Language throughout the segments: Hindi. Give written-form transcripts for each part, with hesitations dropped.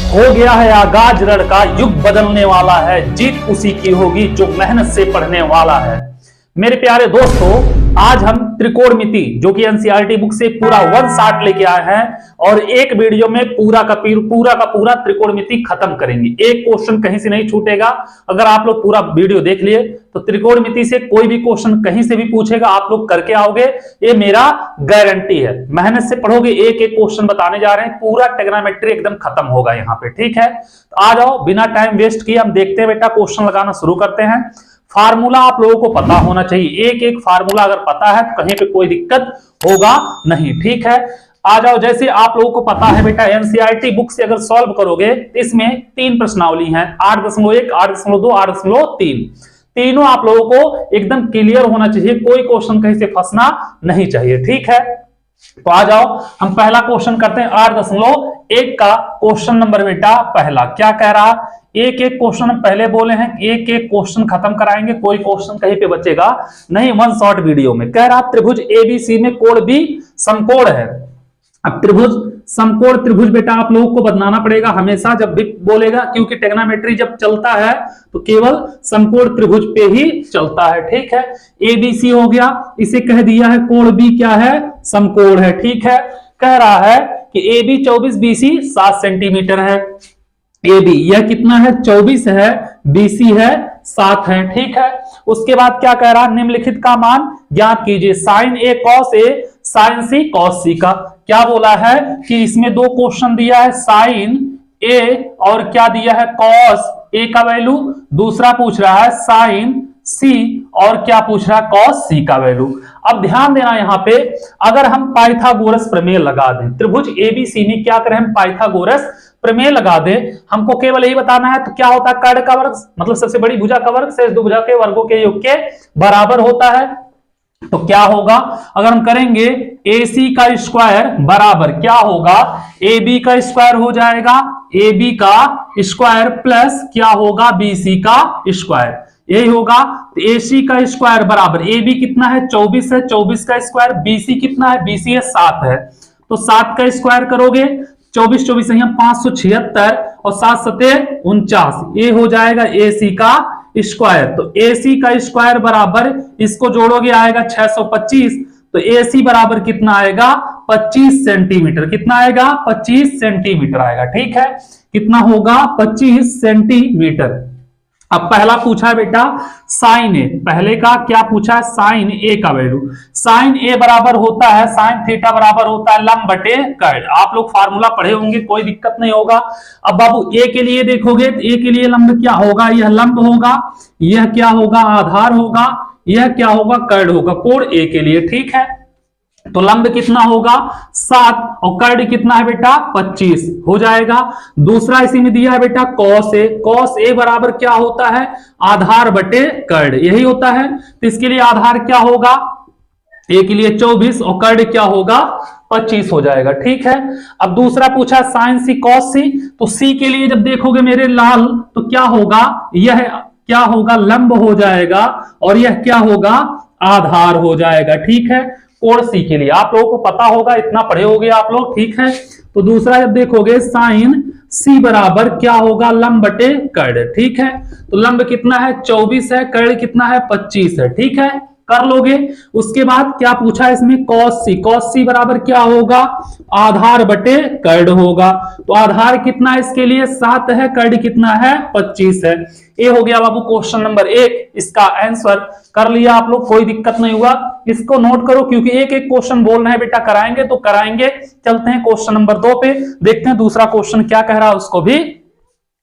हो गया है आगाज रण का, युग बदलने वाला है, जीत उसी की होगी जो मेहनत से पढ़ने वाला है। मेरे प्यारे दोस्तों, आज हम त्रिकोणमिति जो कि एनसीईआरटी बुक से पूरा 1 शॉट लेके आए हैं और एक वीडियो में पूरा का पूरा त्रिकोणमिति खत्म करेंगे। एक क्वेश्चन कहीं से नहीं छूटेगा। अगर आप लोग पूरा वीडियो देख लिए तो त्रिकोणमिति से कोई भी क्वेश्चन कहीं से भी पूछेगा, आप लोग करके आओगे, ये मेरा गारंटी है। मेहनत से पढ़ोगे, एक एक क्वेश्चन बताने जा रहे हैं, पूरा ट्रिग्नोमेट्री एकदम खत्म होगा यहाँ पे। ठीक है, तो आ जाओ, बिना टाइम वेस्ट किए हम देखते हैं बेटा, क्वेश्चन लगाना शुरू करते हैं। फार्मूला आप लोगों को पता होना चाहिए, एक एक फार्मूला अगर पता है तो कहीं पे कोई दिक्कत होगा नहीं। ठीक है, आ जाओ। जैसे आप लोगों को पता है बेटा, एनसीईआरटी बुक से अगर सॉल्व करोगे तो इसमें 3 प्रश्नावली हैं, 8.1, 8.2, 8.3। तीनों आप लोगों को एकदम क्लियर होना चाहिए, कोई क्वेश्चन कहीं से फंसना नहीं चाहिए। ठीक है, तो आ जाओ, हम पहला क्वेश्चन करते हैं। 8.1 का क्वेश्चन नंबर बेटा पहला क्या कह रहा, एक एक क्वेश्चन हम पहले बोले हैं, एक एक क्वेश्चन खत्म कराएंगे, कोई क्वेश्चन कहीं पे बचेगा नहीं 1 शॉर्ट वीडियो में। कह रहा त्रिभुज एबीसी में कोण बी समकोण है। अब त्रिभुज समकोण त्रिभुज बेटा आप लोगों को बनाना पड़ेगा हमेशा जब भी बोलेगा, क्योंकि ट्रिग्नोमेट्री जब चलता है तो केवल समकोण त्रिभुज पे ही चलता है। ठीक है, एबीसी हो गया, इसे कह दिया है कोण बी क्या है, समकोण है। ठीक है, कह रहा है कि ए बी 24, बीसी 7 सेंटीमीटर है। ए बी यह कितना है, 24 है, बीसी है 7 है। ठीक है, उसके बाद क्या कह रहा है, निम्नलिखित का मान ज्ञात कीजिए। Sign A cos A sign C cos सी का क्या बोला है कि इसमें 2 क्वेश्चन दिया है, साइन ए और क्या दिया है, कॉस ए का वैल्यू। दूसरा पूछ रहा है साइन सी और क्या पूछ रहा है, कॉस सी का वैल्यू। अब ध्यान देना यहाँ पे, अगर हम पाइथागोरस प्रमेय लगा दें, त्रिभुज एबीसी में क्या करें, हम पाइथागोरस प्रमेय लगा दें, हमको केवल यही बताना है तो क्या होता है, कर्ण का वर्ग मतलब सबसे बड़ी भुजा का वर्ग शेष 2 भुजा के वर्गों के योग के बराबर होता है। तो क्या होगा, अगर हम करेंगे AC का स्क्वायर बराबर क्या होगा, AB का स्क्वायर हो जाएगा, AB का स्क्वायर प्लस क्या होगा, BC का स्क्वायर, यही होगा। तो AC का स्क्वायर बराबर AB कितना है, 24 है, 24 का स्क्वायर, BC कितना है, BC है 7 है, तो 7 का स्क्वायर करोगे, 24 24 यहाँ 576 और 7 7 49, ये हो जाएगा AC का स्क्वायर। तो AC का स्क्वायर बराबर इसको जोड़ोगे आएगा 625, तो AC बराबर कितना आएगा, 25 सेंटीमीटर। कितना आएगा, 25 सेंटीमीटर आएगा। ठीक है, कितना होगा, 25 सेंटीमीटर। अब पहला पूछा है बेटा साइन ए, पहले का क्या पूछा है, साइन ए का वैल्यू। साइन ए बराबर होता है, साइन थीटा बराबर होता है लंब बटे कर्ण। आप लोग फार्मूला पढ़े होंगे, कोई दिक्कत नहीं होगा। अब बाबू ए के लिए देखोगे तो ए के लिए लंब क्या होगा, यह लंब होगा, यह क्या होगा, आधार होगा, यह क्या होगा, कर्ण होगा, कोण ए के लिए। ठीक है, तो लंब कितना होगा 7 और कर्ण कितना है बेटा 25 हो जाएगा। दूसरा इसी में दिया है बेटा कॉस ए, कॉस ए बराबर क्या होता है, आधार बटे कर्ण, यही होता है। तो इसके लिए आधार क्या होगा, ए के लिए 24 और कर्ण क्या होगा 25 हो जाएगा। ठीक है, अब दूसरा पूछा साइन सी कॉस सी, तो सी के लिए जब देखोगे मेरे लाल तो क्या होगा, यह क्या होगा, लंब हो जाएगा और यह क्या होगा, आधार हो जाएगा। ठीक है, कोण सी के लिए आप लोगों को पता होगा, इतना पढ़े होगे आप लोग। ठीक है, तो दूसरा जब देखोगे साइन सी बराबर क्या होगा, लंब बटे कर्ण। ठीक है, तो लंब कितना है 24 है, कर्ण कितना है 25 है। ठीक है, कर लोगे। उसके बाद क्या पूछा है इसमें, कॉस सी, कॉस सी बराबर क्या होगा, आधार बटे कर्ण होगा। तो आधार कितना है इसके लिए 7 है, कर्ण कितना है 25 है। ये हो गया बाबू क्वेश्चन नंबर 1, इसका आंसर कर लिया आप लोग, कोई दिक्कत नहीं हुआ। इसको नोट करो क्योंकि एक एक क्वेश्चन बोलना है बेटा, कराएंगे तो कराएंगे। चलते हैं क्वेश्चन नंबर 2 पे, देखते हैं दूसरा क्वेश्चन क्या कह रहा है, उसको भी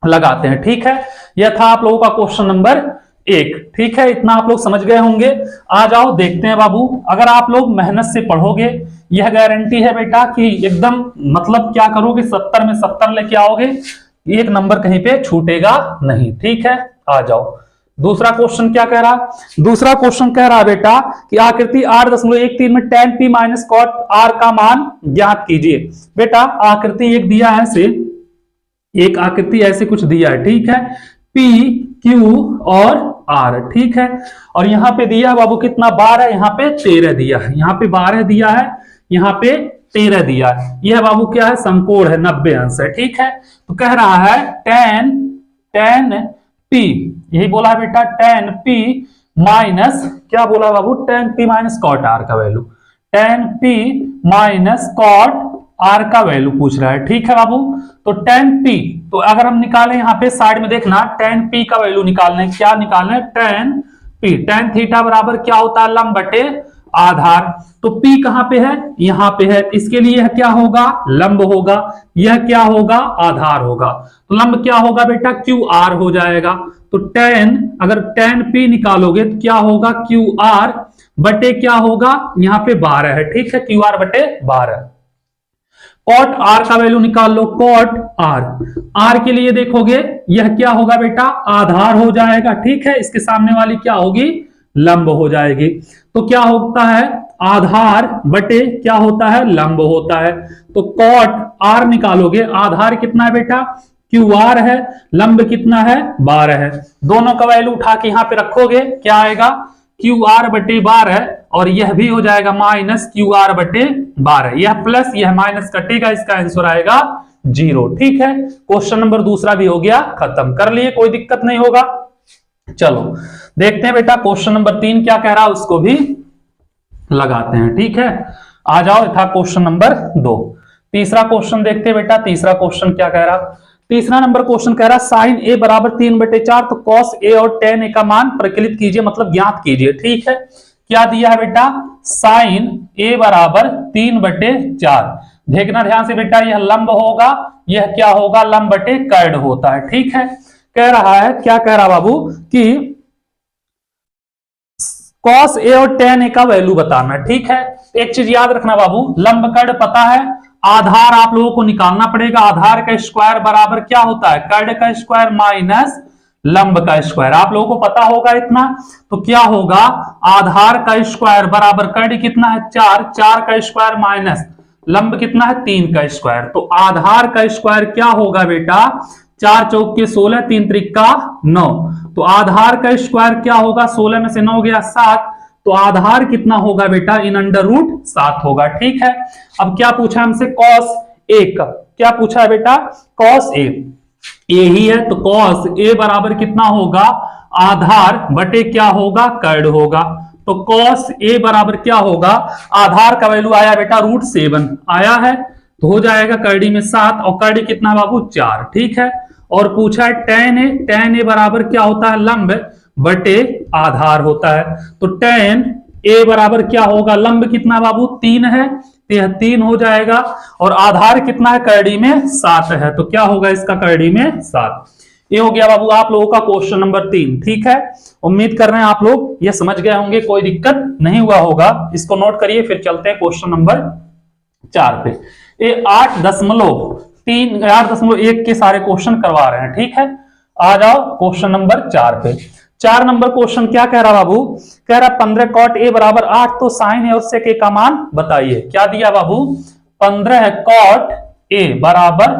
लगाते हैं। ठीक है, यह था आप लोगों का क्वेश्चन नंबर 1। ठीक है, इतना आप लोग समझ गए होंगे। आ जाओ देखते हैं बाबू, अगर आप लोग मेहनत से पढ़ोगे, यह गारंटी है बेटा कि एकदम मतलब क्या करोगे, 70 में 70 लेके आओगे, एक नंबर कहीं पे छूटेगा नहीं। ठीक है, आ जाओ दूसरा क्वेश्चन क्या कह रहा, दूसरा क्वेश्चन कह रहा बेटा कि आकृति 8.13 में tan p minus cot r का मान ज्ञात कीजिए। बेटा आकृति एक दिया है, से एक आकृति ऐसे कुछ दिया है। ठीक है, p q और r। ठीक है, और यहाँ पे दिया है बाबू कितना 12, यहाँ पे 13 दिया है, यहाँ पे 12 दिया है, यहाँ पे 13 दिया है। यह बाबू क्या है, समकोण है, 90 अंश है। ठीक है, तो कह रहा है tan p, यही बोला है बेटा, tan p माइनस, क्या बोला बाबू, tan p minus cot R का value, tan p minus cot R का वैल्यू पूछ रहा है। ठीक है बाबू, तो tan p, तो अगर हम निकालें यहाँ पे साइड में देखना, tan p का वैल्यू निकालना है, क्या निकालना है, tan p, tan थीटा बराबर क्या होता है, लंब बटे आधार। तो p कहां पे है, यहां पे है, इसके लिए यह क्या होगा, लंब होगा, यह क्या होगा, आधार होगा। तो लंब क्या होगा बेटा, क्यू आर हो जाएगा। तो tan, अगर tan p निकालोगे तो क्या होगा, क्यू आर बटे क्या होगा, यहां पे 12 है। ठीक है, क्यू आर बटे 12। कॉट आर का वैल्यू निकाल लो, कॉट आर, आर के लिए देखोगे यह क्या होगा बेटा, आधार हो जाएगा। ठीक है, इसके सामने वाली क्या होगी, लंब हो जाएगी। तो क्या होता है, आधार बटे क्या होता है, लंब होता है। तो कॉट आर निकालोगे, आधार कितना है बेटा, क्यू आर है, लंब कितना है, 12 है। दोनों का वैल्यू उठा के यहां पे रखोगे, क्या आएगा, क्यू आर बटे 12, और यह भी हो जाएगा माइनस क्यू आर बटे 12, यह प्लस यह माइनस कटेगा, इसका आंसर आएगा 0। ठीक है, क्वेश्चन नंबर दूसरा भी हो गया, खत्म कर लिए, कोई दिक्कत नहीं होगा। चलो देखते हैं बेटा क्वेश्चन नंबर 3 क्या कह रहा है, उसको भी लगाते हैं। ठीक है, आ जाओ, था क्वेश्चन नंबर 2। तीसरा क्वेश्चन देखते हैं बेटा, तीसरा क्वेश्चन क्या कह रहा, तीसरा नंबर क्वेश्चन कह रहा साइन ए बराबर 3/4, तो कॉस ए और tan ए का मान प्रकलित कीजिए, मतलब ज्ञात कीजिए। ठीक है, क्या दिया है बेटा, साइन ए बराबर 3/4। देखना ध्यान से बेटा, यह लंब होगा, यह क्या होगा, लंब बटे कर्ड होता है। ठीक है, कह रहा है, क्या कह रहा बाबू, कि कॉस ए और tan ए का वैल्यू बताना। ठीक है, एक चीज याद रखना बाबू, लंब कर्ड पता है, आधार आप लोगों को निकालना पड़ेगा। आधार का स्क्वायर बराबर क्या होता है, कर्ड का स्क्वायर माइनस लंब का स्क्वायर, आप लोगों को पता होगा इतना। तो क्या होगा, आधार का स्क्वायर बराबर कर्ड कितना है 4, 4 का स्क्वायर माइनस लंब कितना है 3 का स्क्वायर। तो आधार का स्क्वायर क्या होगा बेटा, 4 चौक के 16, 3 त्रिका 9। तो आधार का स्क्वायर क्या होगा, 16 में से 9 गया 7, तो आधार कितना होगा बेटा, इन √7 होगा। ठीक है, अब क्या पूछा हमसे, कॉस ए का, क्या पूछा है बेटा, कॉस ए, यही है, तो कॉस ए बराबर कितना होगा, आधार बटे क्या होगा, कर्ड होगा। तो कॉस ए बराबर क्या होगा, आधार का वैल्यू आया बेटा √7 आया है, तो हो जाएगा कर्डी में 7, और कर्डी कितना बाबू 4। ठीक है, और पूछा है tan ए बराबर क्या होता है, लंब बटे आधार होता है। तो tan ए बराबर क्या होगा, लंब कितना बाबू 3 है, तो यह 3 हो जाएगा, और आधार कितना है, कर्डी में 7 है, तो क्या होगा इसका, कर्डी में 7। ये हो गया बाबू आप लोगों का क्वेश्चन नंबर 3। ठीक है, उम्मीद कर रहे हैं आप लोग ये समझ गए होंगे, कोई दिक्कत नहीं हुआ होगा। इसको नोट करिए, फिर चलते हैं क्वेश्चन नंबर 4 पे। ये 8.1 के सारे क्वेश्चन करवा रहे हैं। ठीक है, आ जाओ क्वेश्चन नंबर 4 पे। 4 नंबर क्वेश्चन क्या कह रहा बाबू, कह रहा 15 कॉट ए बराबर 8, तो साइन ए और सेक ए का मान बताइए। क्या दिया बाबू, 15 कॉट ए बराबर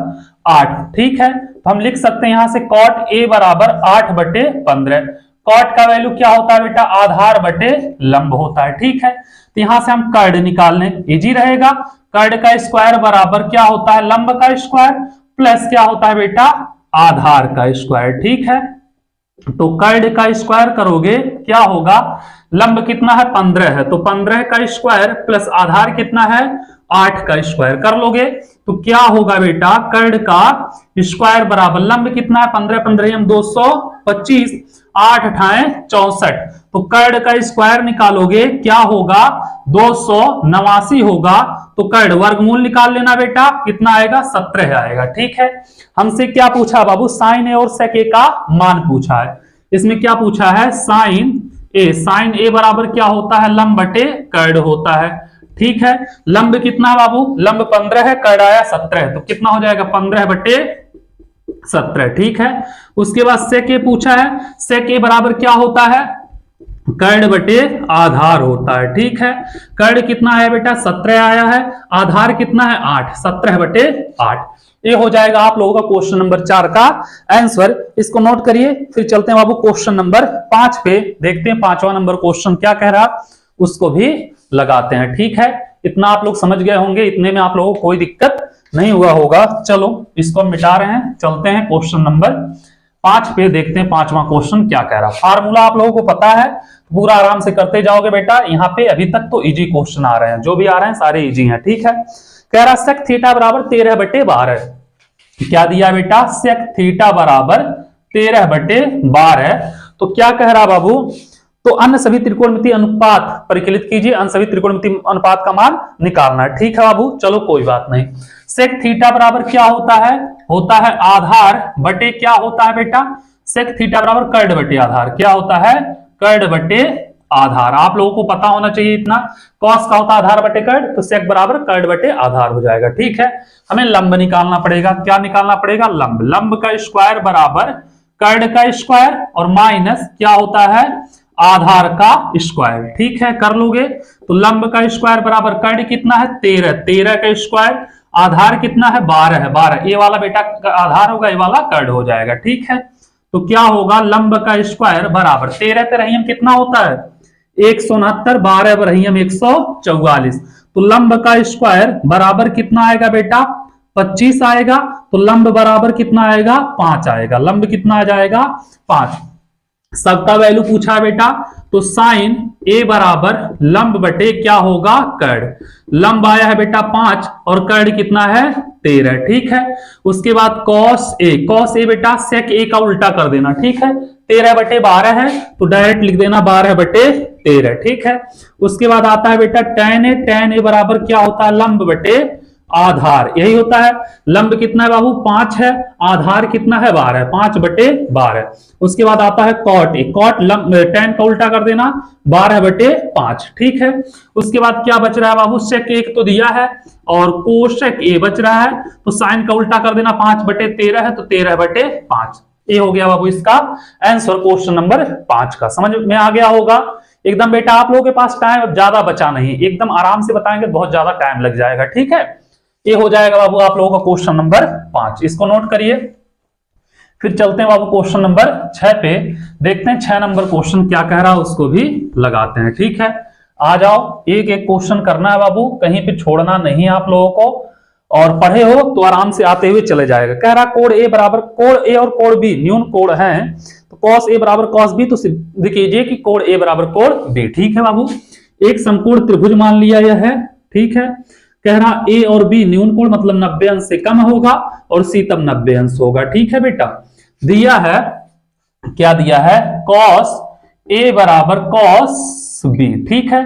8। ठीक है, तो हम लिख सकते हैं यहां से कॉट ए बराबर 8/15। कॉट का वैल्यू क्या होता है बेटा, आधार बटे लंब होता है। ठीक है, तो यहां से हम कर्ड निकाल लें, इजी रहेगा। कर्ड का स्क्वायर बराबर क्या होता है, लंब का स्क्वायर प्लस क्या होता है बेटा, आधार का स्क्वायर। ठीक है, तो कर्ड का स्क्वायर करोगे क्या होगा, लंब कितना है 15 है, तो 15 का स्क्वायर प्लस आधार कितना है 8 का स्क्वायर कर लोगे, तो क्या होगा बेटा, कर्ड का स्क्वायर बराबर लंब कितना है 15, 15 225, 8 × 64, तो कर्ड का स्क्वायर निकालोगे क्या होगा 289 होगा। तो कर्ड वर्गमूल निकाल लेना बेटा, कितना आएगा 17 आएगा। ठीक है, हमसे क्या पूछा बाबू, साइन ए और सेक ए का मान पूछा है। इसमें क्या पूछा है, साइन ए बराबर क्या होता है, लंब बटे कर्ड होता है। ठीक है, लंब कितना है बाबू, लंब 15 है, कर्ड आया 17, तो कितना हो जाएगा 15/17। ठीक है, उसके बाद सेक ए पूछा है, सेक ए बराबर क्या होता है, कर्ड बटे आधार होता है। ठीक है, कर्ड कितना है बेटा 17 आया है, आधार कितना है 8, 17/8। ये हो जाएगा आप लोगों का क्वेश्चन नंबर 4 का आंसर। इसको नोट करिए, फिर चलते हैं बाबू क्वेश्चन नंबर 5 पे, देखते हैं 5वां नंबर क्वेश्चन क्या कह रहा, उसको भी लगाते हैं। ठीक है, इतना आप लोग समझ गए होंगे, इतने में आप लोगों को कोई दिक्कत नहीं हुआ होगा। चलो इसको हम मिटा रहे हैं, चलते हैं क्वेश्चन नंबर 5 पे, देखते हैं 5वां क्वेश्चन क्या कह रहा है। फार्मूला आप लोगों को पता है, पूरा आराम से करते जाओगे बेटा। यहाँ पे अभी तक तो इजी क्वेश्चन आ रहे हैं, जो भी आ रहे हैं सारे इजी हैं, ठीक है। कह रहा सेक थीटा बराबर 13/12। क्या दिया बेटा? सेक थीटा बराबर 13/12। तो क्या कह रहा बाबू? तो अन्य सभी त्रिकोणमितीय अनुपात परिकलित कीजिए, अन्य सभी त्रिकोणमितीय अनुपात का मान निकालना है, ठीक है बाबू। चलो कोई बात नहीं। सेक थीटा बराबर क्या होता है? होता है आधार बटे क्या होता है बेटा? सेक थीटा बराबर कर्ड बटे आधार। क्या होता है? कर्ड बटे आधार। आप लोगों को पता होना चाहिए इतना। कॉस का होता है आधार बटे कर्ड, तो सेक बराबर कर्ड बटे आधार हो जाएगा, ठीक है। हमें लंब निकालना पड़ेगा। क्या निकालना पड़ेगा? लंब। लंब का स्क्वायर बराबर कर्ड का स्क्वायर और माइनस क्या होता है? आधार का स्क्वायर, ठीक है। कर लोगे तो लंब का स्क्वायर बराबर कर्ड कितना है? 13। 13 का स्क्वायर, आधार कितना है? 12 है। 12 ये वाला बेटा आधार होगा, ये वाला कर्ड हो जाएगा, ठीक है। तो क्या होगा? लंब का स्क्वायर बराबर 13 पे रहीम कितना होता है? 169, 12 बरहियम 144। तो लंब का स्क्वायर बराबर कितना आएगा बेटा? 25 आएगा। तो लंब बराबर कितना आएगा? 5 आएगा। लंब कितना आ जाएगा? 5। सबका वैल्यू पूछा है बेटा, तो साइन ए बराबर लंब बटे क्या होगा? कर्ड। लंब आया है बेटा 5 और कर्ड कितना है? 13, ठीक है। उसके बाद कॉस ए। कॉस ए बेटा सेक ए का उल्टा कर देना, ठीक है। 13/12 है तो डायरेक्ट लिख देना 12/13, ठीक है। उसके बाद आता है बेटा tan ए। tan ए बराबर क्या होता है? लंब बटे आधार, यही होता है। लंब कितना है बाबू? 5 है। आधार कितना है? 12। 5/12। उसके बाद आता है कॉट ए। कॉट लंब tan का उल्टा कर देना 12/5, ठीक है। उसके बाद क्या बच रहा है बाबू? सेक एक तो दिया है और कोशेक ए बच रहा है, तो साइन का उल्टा कर देना 5/13 है, तो 13/5। ये हो गया बाबू इसका आंसर क्वेश्चन नंबर 5 का। समझ में आ गया होगा एकदम बेटा। आप लोगों के पास टाइम ज्यादा बचा नहीं, एकदम आराम से बताएंगे, बहुत ज्यादा टाइम लग जाएगा, ठीक है। ये हो जाएगा बाबू आप लोगों का क्वेश्चन नंबर 5, इसको नोट करिए। फिर चलते हैं बाबू क्वेश्चन नंबर 6 पे, देखते हैं 6 नंबर क्वेश्चन क्या कह रहा है, उसको भी लगाते हैं, ठीक है। आ जाओ, एक एक क्वेश्चन करना है बाबू, कहीं पे छोड़ना नहीं आप लोगों को, और पढ़े हो तो आराम से आते हुए चले जाएगा। कह रहा कोण ए बराबर, कोण ए और कोण बी न्यून कोण है, तो कॉस ए बराबर कॉस बी, तो सिद्ध कीजिए कि कोण ए बराबर कोण बी, ठीक है बाबू। एक समकोण त्रिभुज मान लिया यह है, ठीक है। कह रहा ए और बी न्यून कोण मतलब 90 अंश से कम होगा और सी तब 90 अंश होगा, ठीक है बेटा। दिया है, क्या दिया है? कॉस ए बराबर कॉस बी, ठीक है,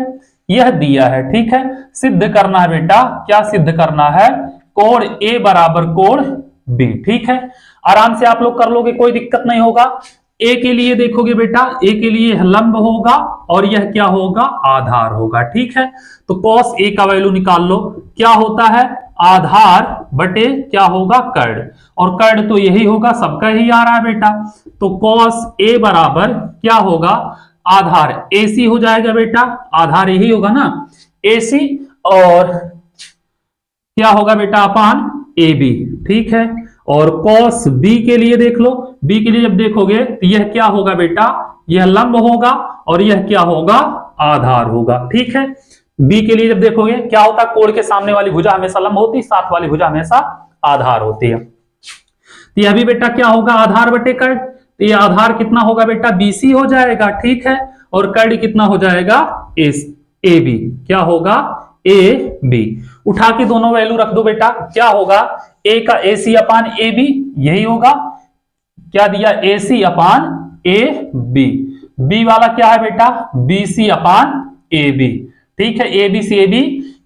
यह दिया है, ठीक है। सिद्ध करना है बेटा, क्या सिद्ध करना है? कोण ए बराबर कोण बी, ठीक है। आराम से आप लोग कर लोगे, कोई दिक्कत नहीं होगा। ए के लिए देखोगे बेटा, ए के लिए लंब होगा और यह क्या होगा? आधार होगा, ठीक है। तो कॉस ए का वैल्यू निकाल लो, क्या होता है? आधार बटे क्या होगा? कर्ड, और कर्ड तो यही होगा, सबका ही आ रहा है बेटा। तो कॉस ए बराबर क्या होगा? आधार AC हो जाएगा बेटा, आधार यही होगा ना AC, और क्या होगा बेटा? अपान AB, ठीक है। और कॉस B के लिए देख लो, B के लिए जब देखोगे तो यह क्या होगा बेटा? यह लंब होगा और यह क्या होगा? आधार होगा, ठीक है। B के लिए जब देखोगे क्या होता है? कोण के सामने वाली भुजा हमेशा लंब होती है, साथ वाली भुजा हमेशा आधार होती है। तो यह भी बेटा क्या होगा? आधार बटे कर्ड। तो ये आधार कितना होगा बेटा? BC हो जाएगा, ठीक है। और कर्ड कितना हो जाएगा? AB, क्या होगा? AB। उठा के दोनों वैल्यू रख दो बेटा, क्या होगा? A का AC अपान AB, यही होगा। क्या दिया? AC अपान AB। B वाला क्या है बेटा? BC अपान AB, ठीक है। ABCAB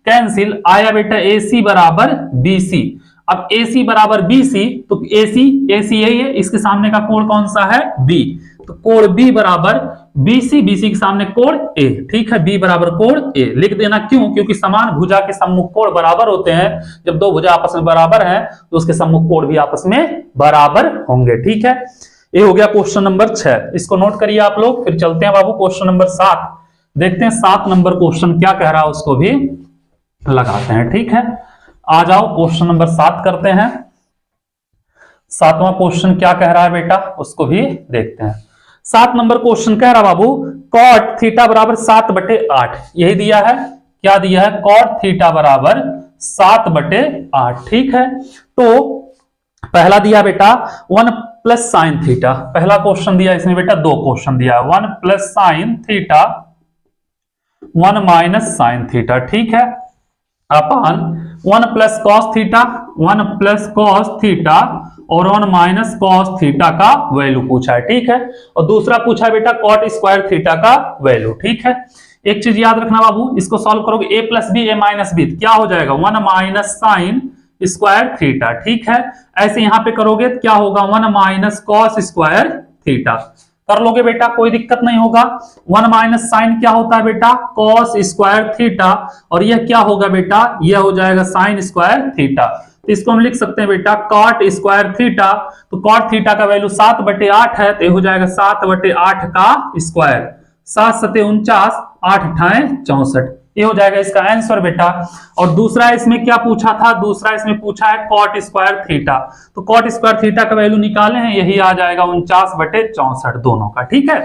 कैंसिल, आया बेटा AC बराबर BC। अब AC बराबर BC, तो AC यही है, इसके सामने का कोण कौन सा है? B, तो कोण B बराबर BC, BC के सामने कोण A, ठीक है। B बराबर कोण A लिख देना, क्यों? क्योंकि समान भुजा के सम्मुख कोण बराबर होते हैं। जब दो भुजा आपस में बराबर हैं तो उसके सम्मुख कोण भी आपस में बराबर होंगे, ठीक है। ये हो गया क्वेश्चन नंबर 6, इसको नोट करिए आप लोग। फिर चलते हैं बाबू क्वेश्चन नंबर 7, देखते हैं 7 नंबर क्वेश्चन क्या कह रहा है, उसको भी लगाते हैं, ठीक है। आ जाओ क्वेश्चन नंबर 7 करते हैं। 7वां क्वेश्चन क्या कह रहा है बेटा, उसको भी देखते हैं। 7 नंबर क्वेश्चन कह रहा बाबू कॉट थीटा बराबर 7/8, यही दिया है। क्या दिया है, cot थीटा बराबर 7/8। ठीक है, तो पहला दिया बेटा 1 प्लस साइन थीटा, पहला क्वेश्चन दिया इसमें बेटा, दो क्वेश्चन दिया 1 plus sine theta 1 minus sine theta. ठीक है, अपान 1 plus cos theta 1 plus cos theta और 1 माइनस कॉस थीटा का वैल्यू पूछा है। ठीक है, और दूसरा पूछा है बेटा कॉट स्क्वायर थीटा का वैल्यू। ठीक है, एक चीज याद रखना बाबू, इसको सॉल्व करोगे a plus b a minus b क्या हो जाएगा, 1 माइनस साइन स्क्वायर थीटा। ठीक है, ऐसे यहां पे करोगे तो क्या होगा, 1 माइनस कॉस स्क्वायर थीटा। कर लोगे बेटा, कोई दिक्कत नहीं होगा। 1 माइनस साइन क्या होता है बेटा, कॉस स्क्वायर थीटा, और यह क्या होगा बेटा, यह हो जाएगा साइन स्क्वायर थीटा। तो इसको हम लिख सकते हैं बेटा कॉट स्क्वायर थीटा। तो कॉट थीटा का वैल्यू 7/8 है, तो यह हो जाएगा 7/8 का स्क्वायर, 7 सते 49, 8 अठाए 64, ये हो जाएगा इसका आंसर बेटा। और दूसरा इसमें क्या पूछा था, दूसरा इसमें पूछा है कॉट स्क्वायर थीटा। तो कॉट स्क्वायर थीटा का वैल्यू निकाले हैं, यही आ जाएगा 49/64 दोनों का। ठीक है,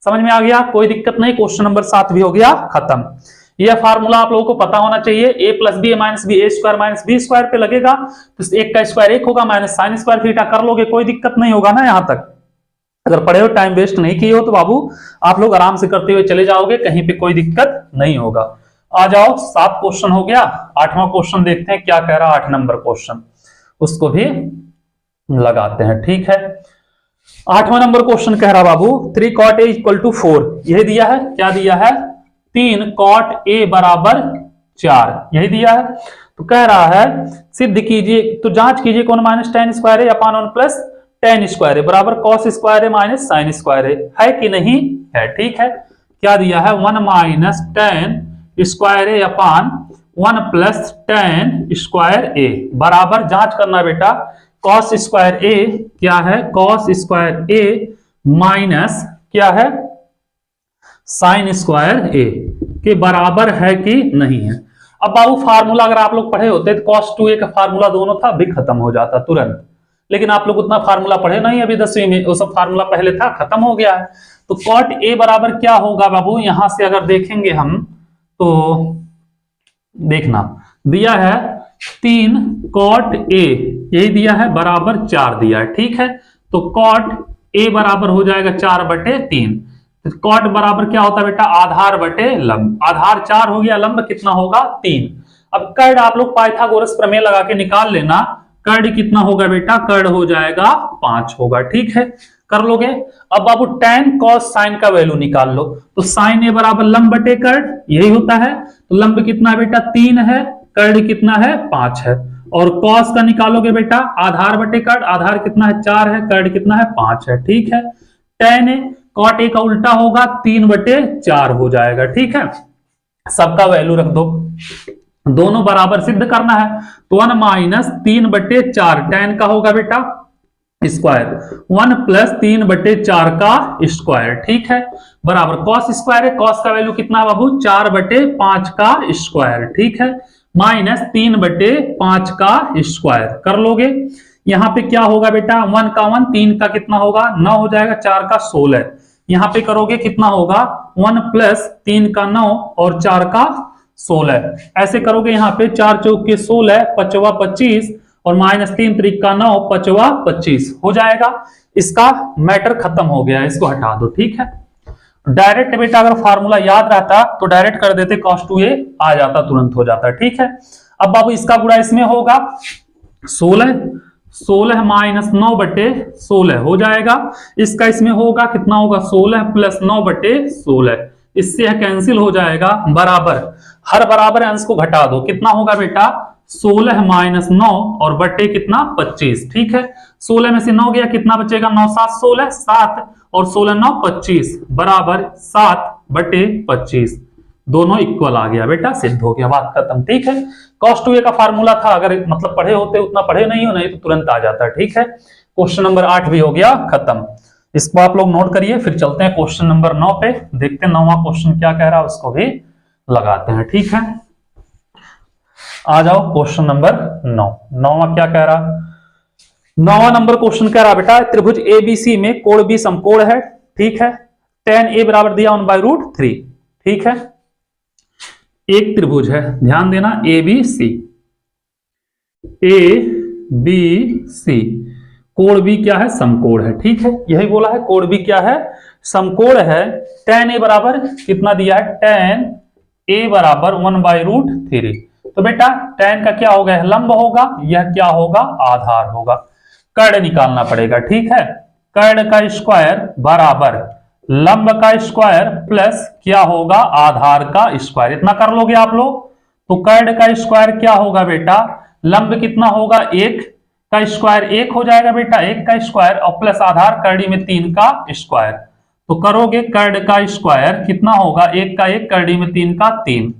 समझ में आ गया, कोई दिक्कत नहीं। क्वेश्चन नंबर 7 भी हो गया खत्म। यह फार्मूला आप लोगों को पता होना चाहिए, a plus b a minus b, a square minus b square पे लगेगा, तो एक का स्क्वायर 1 होगा, माइनस साइन स्क्वायर थीटा कर लोगे, कोई दिक्कत नहीं होगा ना। यहां तक अगर पढ़े हो, टाइम वेस्ट नहीं किए हो, तो बाबू आप लोग आराम से करते हुए चले जाओगे, कहीं पे कोई दिक्कत नहीं होगा। आ जाओ, 7 क्वेश्चन हो गया। 8वां क्वेश्चन देखते हैं क्या कह रहा है, 8 नंबर क्वेश्चन, उसको भी लगाते हैं। ठीक है, 8वां नंबर क्वेश्चन कह रहा बाबू 3 cot a इक्वल टू 4, यही दिया है। क्या दिया है, 3 cot a बराबर 4, यही दिया है। तो कह रहा है सिद्ध कीजिए, तो जांच कीजिए कौन माइनस टेन स्क्वायर है अपान 1 प्लस टेन स्क्वायर है बराबर कॉस स्क्वायर है माइनस साइन स्क्वायर है कि नहीं है। ठीक है, क्या दिया है, 1 minus ten square A upon 1 plus tan square A बराबर, जांच करना बेटा, कॉस स्क्वायर ए क्या है, कॉस स्क्वायर ए माइनस क्या है, साइन स्क्वायर ए के बराबर है कि नहीं है। अब बाबू फार्मूला अगर आप लोग पढ़े होते तो cos 2a का फार्मूला दोनों था, भी खत्म हो जाता तुरंत, लेकिन आप लोग उतना फार्मूला पढ़े नहीं अभी 10वीं में, वो सब फार्मूला पहले था, खत्म हो गया है। तो cot a बराबर क्या होगा बाबू, यहां से अगर देखेंगे हम तो देखना, दिया है 3 cot a, यही दिया है बराबर 4 दिया है। ठीक है, तो cot a बराबर हो जाएगा 4/3। तो cot बराबर क्या होता है बेटा, आधार बटे लंब, आधार 4 हो गया, लंब कितना होगा 3। अब कर्ड आप लोग पाइथागोरस प्रमेय लगा के निकाल लेना, कर्ड कितना होगा बेटा, कर्ड हो जाएगा 5 होगा। ठीक है, कर लोगे। अब बाबू tan cos sin का वैल्यू निकाल लो, तो sin a बराबर लंब बटे कर्ड, यही होता है। तो लंब कितना बेटा 3 है, कर्ड कितना है 5 है, और cos का निकालोगे बेटा आधार बटे कर्ड, आधार कितना है 4 है, कर्ड कितना है 5 है। ठीक है, tan a cot a का उल्टा होगा 3/4 हो जाएगा। ठीक है, सबका वैल्यू रख दो, दोनों बराबर सिद्ध करना है। तो 1 माइनस 3/4 tan का होगा बेटा स्क्वायर, 1 प्लस 3/4 का स्क्वायर। ठीक है, बराबर cos स्क्वायर है, cos का वैल्यू कितना है बाबू 4/5 का स्क्वायर। ठीक है, माइनस 3/5 का स्क्वायर कर लोगे। यहां पे क्या होगा बेटा, 1 का 1, 3 का कितना होगा 9 हो जाएगा, 4 का 16। यहां पे करोगे कितना होगा, 1 प्लस 3 का 9 और 4 का 16, ऐसे करोगे। यहाँ पे 4 चौक के 16, 5 25 और माइनस 3 3 का 9, 5 25 हो जाएगा। इसका मैटर खत्म हो गया, इसको हटा दो। ठीक है, डायरेक्ट बेटा अगर फार्मूला याद रहता तो डायरेक्ट कर देते, cos 2a आ जाता, तुरंत हो जाता। ठीक है, अब बाबू इसका गुणा इसमें होगा 16 माइनस 9/16 हो जाएगा। इसका इसमें होगा कितना होगा, 16 प्लस 9/16, इससे यह कैंसिल हो जाएगा, बराबर हर बराबर अंश को घटा दो, कितना होगा बेटा 16 माइनस 9 और बटे कितना 25। ठीक है, 16 में से 9 गया, कितना बचेगा 9 7 16, 7 और 16 9 25 बराबर 7/25, दोनों इक्वल आ गया बेटा, सिद्ध हो गया, बात खत्म। ठीक है, cos 2a का फार्मूला था, अगर मतलब पढ़े होते, उतना पढ़े नहीं हो, नहीं तो तुरंत आ जाता। ठीक है, क्वेश्चन नंबर 8 भी हो गया खत्म, इसको आप लोग नोट करिए। फिर चलते हैं क्वेश्चन नंबर 9 पे, देखते हैं 9वां क्वेश्चन क्या कह रहा है, उसको भी लगाते हैं। ठीक है, आ जाओ क्वेश्चन नंबर 9। 9वां क्या कह रहा, 9वां नंबर क्वेश्चन कह रहा बेटा त्रिभुज ABC में कोण B समकोण है। ठीक है, tan a बराबर दिया 1/√3। ठीक है, एक त्रिभुज है, ध्यान देना, A B C, A B C, कोण बी क्या है, समकोण है, ठीक है, यही बोला है, कोण बी क्या है, समकोण है। tan ए बराबर कितना दिया है, tan ए बराबर 1/√3। तो बेटा tan का क्या होगा, लंब होगा, यह क्या होगा, आधार होगा। कर्ण निकालना पड़ेगा, ठीक है, कर्ण का स्क्वायर बराबर लंब का स्क्वायर प्लस क्या होगा, आधार का स्क्वायर। इतना कर लोगे आप लोग, तो कर्ण का स्क्वायर क्या होगा बेटा, लंब कितना होगा, 1 का स्क्वायर 1 हो जाएगा बेटा, 1 का स्क्वायर और प्लस आधार करड़ी में 3 का स्क्वायर। तो करोगे कर्ण का स्क्वायर कितना होगा, 1 का 1, करड़ी में 3 का 3,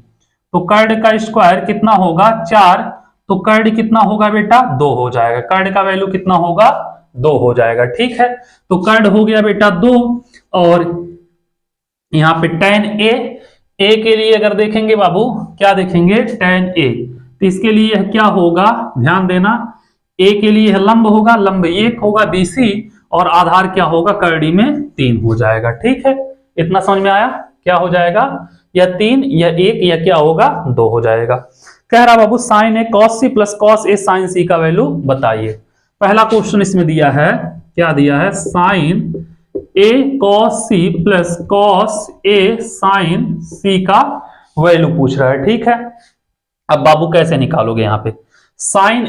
तो कर्ण का स्क्वायर कितना होगा, 4, तो कर्ण कितना होगा बेटा, 2 हो जाएगा, कर्ण का वैल्यू कितना होगा, 2 हो जाएगा, ठीक है। तो कर्ण हो गया बेटा 2, और यहां पे tan ए के लिए अगर देखेंगे बाबू, क्या देखेंगे, tan ए, तो इसके लिए क्या होगा, ध्यान देना, ए के लिए लंब होगा, लंब 1 होगा BC, और आधार क्या होगा, करड़ी में 3 हो जाएगा, ठीक है। इतना समझ में आया, क्या हो जाएगा, या 3 या 1 या क्या होगा, 2 हो जाएगा। कह रहा बाबू sign A cos C plus cos A sign सी का वैल्यू बताइए। पहला क्वेश्चन इसमें दिया है, क्या दिया है, sign A cos C plus cos A sign सी का वैल्यू पूछ रहा है, ठीक है। अब बाबू कैसे निकालोगे, यहां पे साइन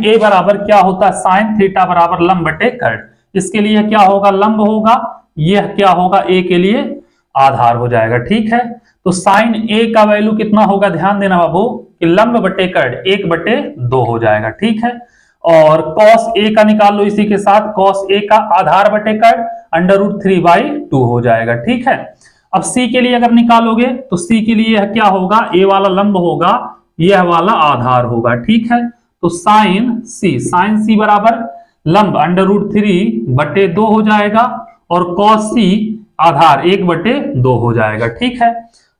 ए बराबर क्या होता है, साइन थीटा बराबर लंब बटे कर्ण, इसके लिए क्या होगा, लंब होगा, यह क्या होगा, ए के लिए आधार हो जाएगा, ठीक है। तो साइन ए का वैल्यू कितना होगा, ध्यान देना बाबू, कि लंब बटे कर्ण 1/2 हो जाएगा, ठीक है। और कॉस ए का निकाल लो इसी के साथ, कॉस ए का आधार बटे कर्ण √3/2 हो जाएगा, ठीक है। अब सी के लिए अगर निकालोगे तो सी के लिए क्या होगा, ए वाला लंब होगा, यह वाला आधार होगा, ठीक है। तो साइन सी बराबर लंब √3/2 हो जाएगा, और कॉस सी आधार 1/2 हो जाएगा, ठीक है।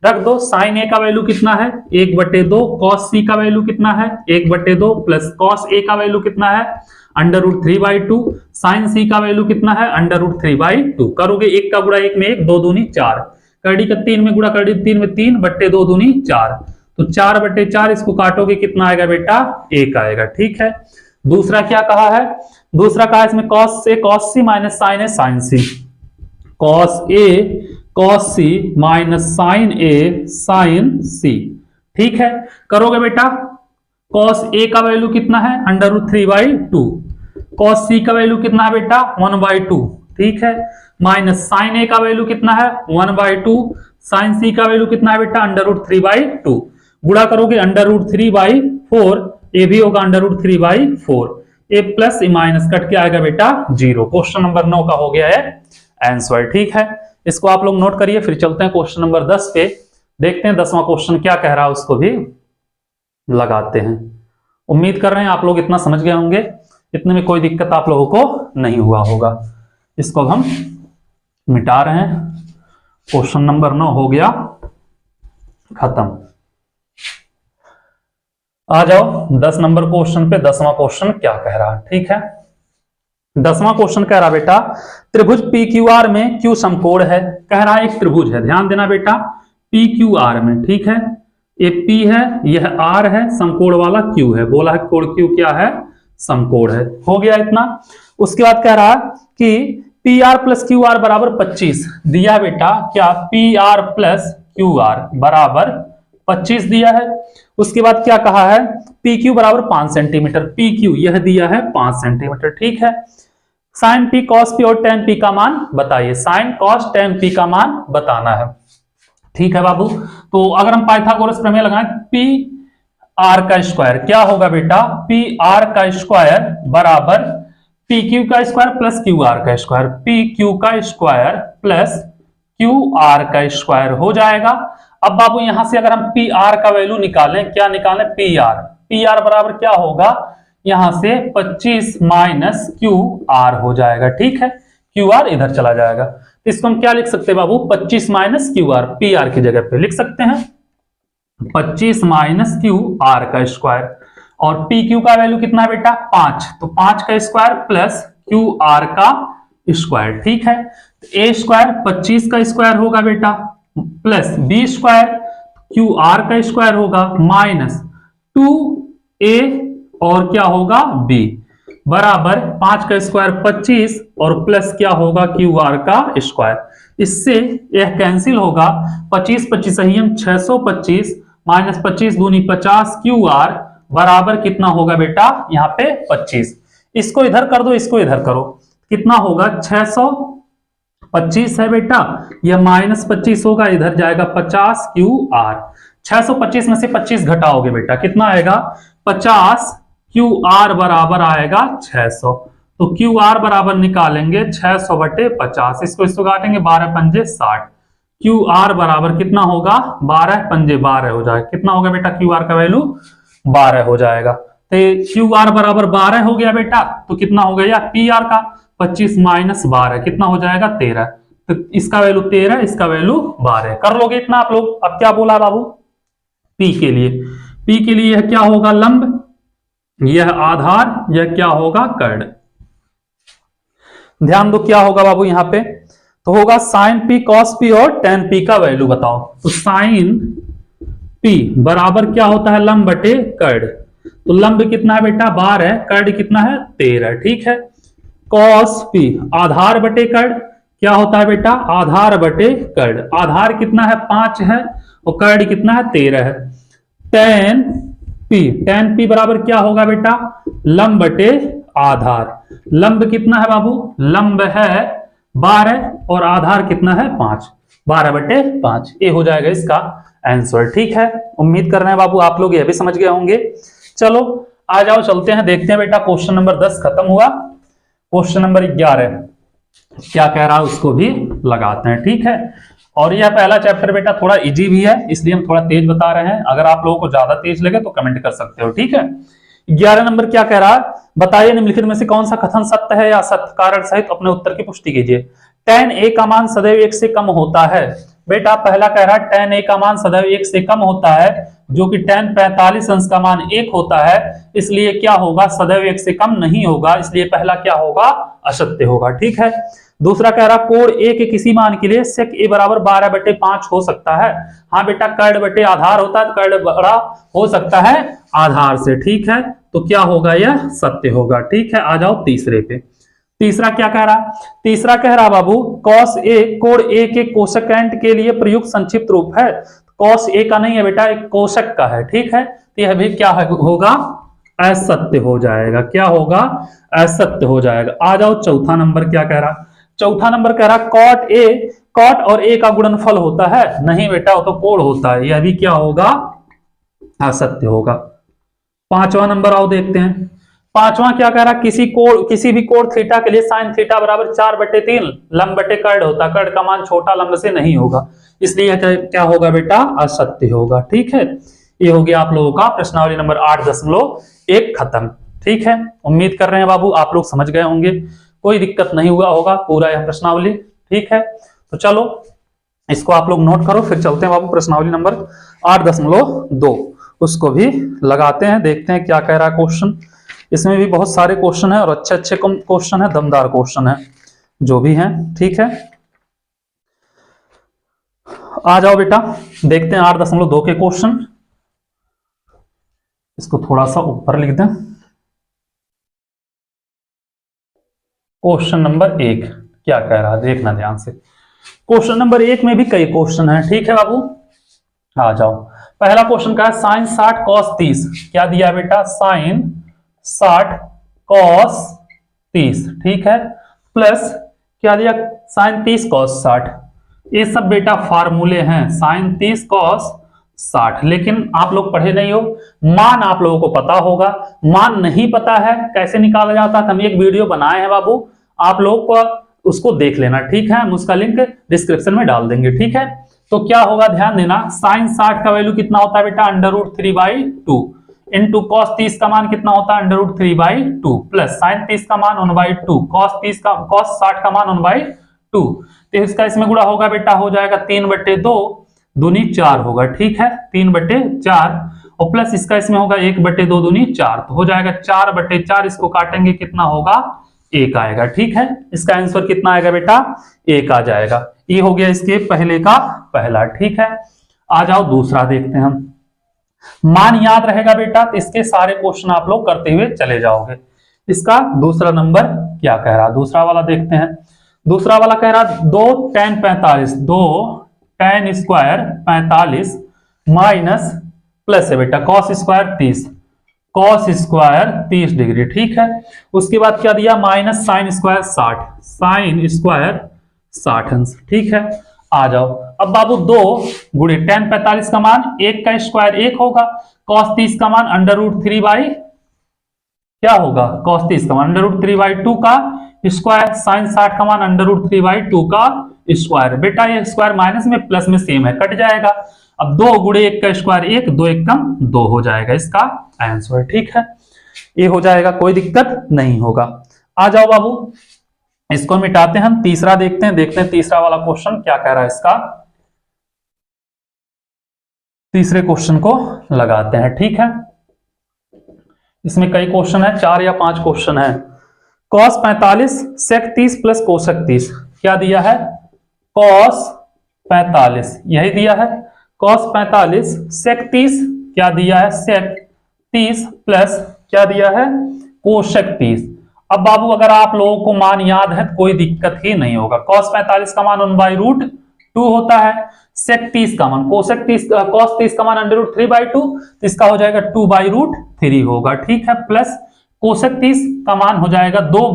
रख दो, साइन ए का वैल्यू कितना है, 1/2, कॉस सी का वैल्यू कितना है, 1/2, प्लस कॉस ए का वैल्यू कितना है, √3/2, साइन सी का वैल्यू कितना है, √3/2। करोगे 1 का गुणा 1 में 1, 2 दूनी 4, कड़ी का 3 में गुणा कड़ी 3 में 3, बट्टे 2 दूनी 4, तो 4/4, इसको काटोगे कितना आएगा बेटा, 1 आएगा, ठीक है। दूसरा क्या कहा है, दूसरा कहा इसमें cos C minus sine A sign C, cos A cos C minus sine A sign सी, ठीक है। करोगे बेटा, कॉस ए का वैल्यू कितना है, √3/2, कॉस सी का वैल्यू कितना है बेटा, 1/2, ठीक है, माइनस साइन ए का वैल्यू कितना है, 1/2, साइन सी का वैल्यू कितना है बेटा, √3/2, गुणा करोगे √3/4, ए भी होगा √3/4, ए प्लस ए माइनस कट के आएगा बेटा 0। क्वेश्चन नंबर 9 का हो गया है आंसर, ठीक है। इसको आप लोग नोट करिए, फिर चलते हैं क्वेश्चन नंबर 10 पे, देखते हैं 10वां क्वेश्चन क्या कह रहा है, उसको भी लगाते हैं। उम्मीद कर रहे हैं आप लोग इतना समझ गए होंगे, इतने में कोई दिक्कत आप लोगों को नहीं हुआ होगा। इसको हम मिटा रहे हैं, क्वेश्चन नंबर 9 हो गया खत्म। आ जाओ 10 नंबर क्वेश्चन पे, 10वां क्वेश्चन क्या कह रहा है, ठीक है। 10वां क्वेश्चन कह रहा बेटा, त्रिभुज PQR में Q समकोण है, कह रहा है एक त्रिभुज है, ध्यान देना बेटा, PQR में, ठीक है, ये P है, यह R है, समकोण वाला Q है, बोला है कोण Q क्या है, समकोण है, हो गया इतना। उसके बाद कह रहा कि PR प्लस QR बराबर 25 दिया बेटा, क्या PR प्लस QR बराबर 25 दिया है। उसके बाद क्या कहा है, PQ बराबर 5 सेंटीमीटर, PQ यह दिया है 5 सेंटीमीटर, ठीक है। साइन P कॉस P और tan P का मान बताइए, साइन कॉस tan P का मान बताना है, ठीक है बाबू। तो अगर हम पाइथागोरस प्रमेय लगाएं, PR का स्क्वायर क्या होगा बेटा, PR का स्क्वायर बराबर PQ का स्क्वायर प्लस QR का स्क्वायर, PQ का स्क्वायर प्लस QR का स्क्वायर हो जाएगा। अब बाबू यहां से अगर हम PR का वैल्यू निकालें, क्या निकालें, PR बराबर क्या होगा, यहां से 25 माइनस QR हो जाएगा, ठीक है, QR इधर चला जाएगा, तो इसको हम क्या लिख सकते हैं बाबू, 25 माइनस QR, PR की जगह पे लिख सकते हैं 25 माइनस QR का स्क्वायर, और PQ का वैल्यू कितना है बेटा, 5, तो 5 का स्क्वायर प्लस QR का स्क्वायर, ठीक है। A स्क्वायर 25 का स्क्वायर होगा बेटा, plus B square Q R का स्क्वायर होगा माइनस 2a और क्या होगा b बराबर 5 का स्क्वायर 25 और प्लस क्या होगा क्यू आर का स्क्वायर। इससे यह कैंसिल होगा, 25 25 हम 625 माइनस 25 दूनी 50 क्यू आर बराबर कितना होगा बेटा यहाँ पे 25। इसको इधर कर दो, इसको इधर करो, कितना होगा 625 है बेटा, यह माइनस 25 होगा, इधर जाएगा 50 क्यू आर। 625 में से 25 घटाओगे बेटा कितना आएगा 50 क्यू आर बराबर आएगा 600। तो क्यू आर बराबर निकालेंगे 600 बटे 50, इसको काटेंगे 12 पंजे 60, क्यू आर बराबर कितना होगा 12 पंजे 12 हो जाएगा। कितना होगा बेटा क्यू आर का वैल्यू 12 हो जाएगा। तो क्यू आर बराबर 12 हो गया बेटा, तो कितना हो गया पी आर का 25 माइनस 12 कितना हो जाएगा 13। तो इसका वैल्यू 13, इसका वैल्यू 12 कर लोगे इतना आप लोग। अब क्या बोला बाबू पी के लिए, पी के लिए यह क्या होगा लंब, यह आधार, यह क्या होगा कर्ण। ध्यान दो क्या होगा बाबू यहां पे, तो होगा साइन पी कॉस पी और टेन पी का वैल्यू बताओ। तो साइन पी बराबर क्या होता है लंब बटे कर्ण। तो लंब कितना है बेटा 12, कर्ण कितना है 13, ठीक है। कॉस पी आधार बटे कर्ण क्या होता है बेटा आधार बटे कर्ण, आधार कितना है 5 है और कर्ण कितना है 13 है। टेन पी बराबर क्या होगा बेटा लंब बटे आधार। लंब कितना है बाबू, लंब है 12 और आधार कितना है 5, 12 बटे 5। ये हो जाएगा इसका आंसर, ठीक है। उम्मीद कर रहे हैं बाबू आप लोग यह भी समझ गए होंगे। चलो आ जाओ चलते हैं, देखते हैं बेटा क्वेश्चन नंबर 10 खत्म हुआ, क्वेश्चन नंबर 11 क्या कह रहा है उसको भी लगाते हैं, ठीक है। और यह पहला चैप्टर बेटा थोड़ा इजी भी है, इसलिए हम थोड़ा तेज बता रहे हैं, अगर आप लोगों को ज्यादा तेज लगे तो कमेंट कर सकते हो, ठीक है। 11 नंबर क्या कह रहा है, बताइए निम्नलिखित में से कौन सा कथन सत्य है या असत्य, कारण सहित अपने उत्तर की पुष्टि कीजिए। tan a का मान सदैव 1 से कम होता है। बेटा पहला कह रहा है tan a का मान सदैव 1 से कम होता है, जो कि tan 45 अंश का मान 1 होता है, इसलिए क्या होगा सदैव 1 से कम नहीं होगा, इसलिए पहला क्या होगा असत्य होगा, ठीक है। दूसरा कह रहा कोण a के किसी मान के लिए sec a बराबर 12 बटे 5 हो सकता है। हाँ बेटा कर्ण बटे आधार होता है, कर्ण बड़ा हो सकता है आधार से, ठीक है। तो क्या होगा यह सत्य होगा, ठीक है। आ जाओ तीसरे पे, तीसरा क्या कह रहा, तीसरा कह रहा बाबू cos a कोण a के कोसेकेंट के लिए प्रयुक्त संक्षिप्त रूप है। cos a का नहीं है बेटा, एक कोशक का है, ठीक है। तो यह भी क्या होगा असत्य हो जाएगा, क्या होगा असत्य हो जाएगा। आ जाओ चौथा नंबर क्या कह रहा, चौथा नंबर कह रहा कॉट और a का गुणनफल होता है, नहीं बेटा वो तो कोण होता है, यह भी क्या होगा असत्य होगा। पांचवा नंबर आओ देखते हैं, पांचवा क्या कह रहा किसी भी कोण थीटा के लिए साइन थीटा बराबर 4/3 लंब बटे कर्ण होता, कर्ण का मान छोटा लंब से नहीं होगा, इसलिए क्या होगा बेटा असत्य होगा, ठीक है। ये हो गया आप लोगों का प्रश्नावली नंबर 8.1 खत्म, ठीक है। उम्मीद कर रहे हैं बाबू आप लोग समझ गए होंगे, कोई दिक्कत नहीं हुआ होगा पूरा यह प्रश्नावली, ठीक है। तो चलो इसको आप लोग नोट करो, फिर चलते हैं बाबू प्रश्नावली नंबर 8.2 उसको भी लगाते हैं, देखते हैं क्या कह रहा है क्वेश्चन। इसमें भी बहुत सारे क्वेश्चन है और अच्छे अच्छे क्वेश्चन है, दमदार क्वेश्चन है जो भी हैं, ठीक है। आ जाओ बेटा देखते हैं 8.2 के क्वेश्चन, इसको थोड़ा सा ऊपर लिख दें। क्वेश्चन नंबर 1 क्या कह रहा है देखना ध्यान से। क्वेश्चन नंबर 1 में भी कई क्वेश्चन है, ठीक है बाबू। आ जाओ पहला क्वेश्चन का है साइन 60 कॉस 30, क्या दिया बेटा साइन 60 कॉस 30, ठीक है, प्लस क्या दिया साइन 30 कॉस 60। ये सब बेटा फार्मूले हैं, साइन 30 कॉस 60, लेकिन आप लोग पढ़े नहीं हो, मान आप लोगों को पता होगा, मान नहीं पता है कैसे निकाला जाता है, हम एक वीडियो बनाए हैं बाबू, आप लोग को उसको देख लेना, ठीक है। हम उसका लिंक डिस्क्रिप्शन में डाल देंगे, ठीक है। तो क्या होगा ध्यान देना, साइन 60 का वैल्यू कितना होता है बेटा √3/2 इंटू कॉस 30 का मान कितना होता है √3/2 प्लस साइन 30 का मान 1/2 कॉस 60 का मान 1/2, तो इसका इसमें गुणा होगा बेटा, हो जाएगा 3/2 दूनी 4 होगा, ठीक है 3/4 और प्लस इसका इसमें होगा 1/2 दूनी 4, तो हो जाएगा 4/4, इसको काटेंगे कितना होगा 1 आएगा, ठीक है। इसका आंसर कितना आएगा बेटा 1 आ जाएगा। ये हो गया इसके पहले का पहला, ठीक है। आ जाओ दूसरा देखते हैं हम। मान याद रहेगा बेटा तो इसके सारे क्वेश्चन आप लोग करते हुए चले जाओगे। इसका दूसरा नंबर क्या कह रहा, दूसरा वाला देखते हैं। दूसरा वाला कह रहा 2 tan 45, 2 tan square 45 minus plus है बेटा cos square 30, cos square 30 degree, ठीक है। उसके बाद क्या दिया, minus sine square 60, sine square 60 अंश, ठीक है। आ जाओ अब बाबू 2 गुणे tan 45 का मान 1 का स्क्वायर 1 होगा, cos 30 का मान √3 बाई क्या होगा, cos 30 का मान √3 बाई 2 का स्क्वायर, साइन 60 का मान √3 बाई 2 का स्क्वायर। बेटा ये स्क्वायर माइनस में प्लस में सेम है, कट जाएगा। अब 2 गुणे 1 का स्क्वायर 1, 2 1 कम 2 हो जाएगा इसका आंसर, ठीक है। ये हो जाएगा, कोई दिक्कत नहीं होगा। आ जाओ बाबू इसको मिटाते हैं हम, तीसरा देखते हैं तीसरा वाला क्वेश्चन क्या कह रहा है इसका। तीसरे क्वेश्चन को लगाते हैं, ठीक है। इसमें कई क्वेश्चन है, 4 या 5 क्वेश्चन है। cos 45 sec 30 प्लस कोसेक 30 क्या दिया है, cos 45 यही दिया है, cos 45 sec 30 क्या दिया है, sec 30 प्लस क्या दिया है, कोसेक 30। अब बाबू अगर आप लोगों को मान याद है तो कोई दिक्कत ही नहीं होगा। cos 45 का मान 1/√2 होता है, sec 30 का मान cos 30 का मान √3/2, तो इसका हो जाएगा 2/√3 होगा, ठीक है। प्लस कोसेक 30 का मान हो जाएगा 2,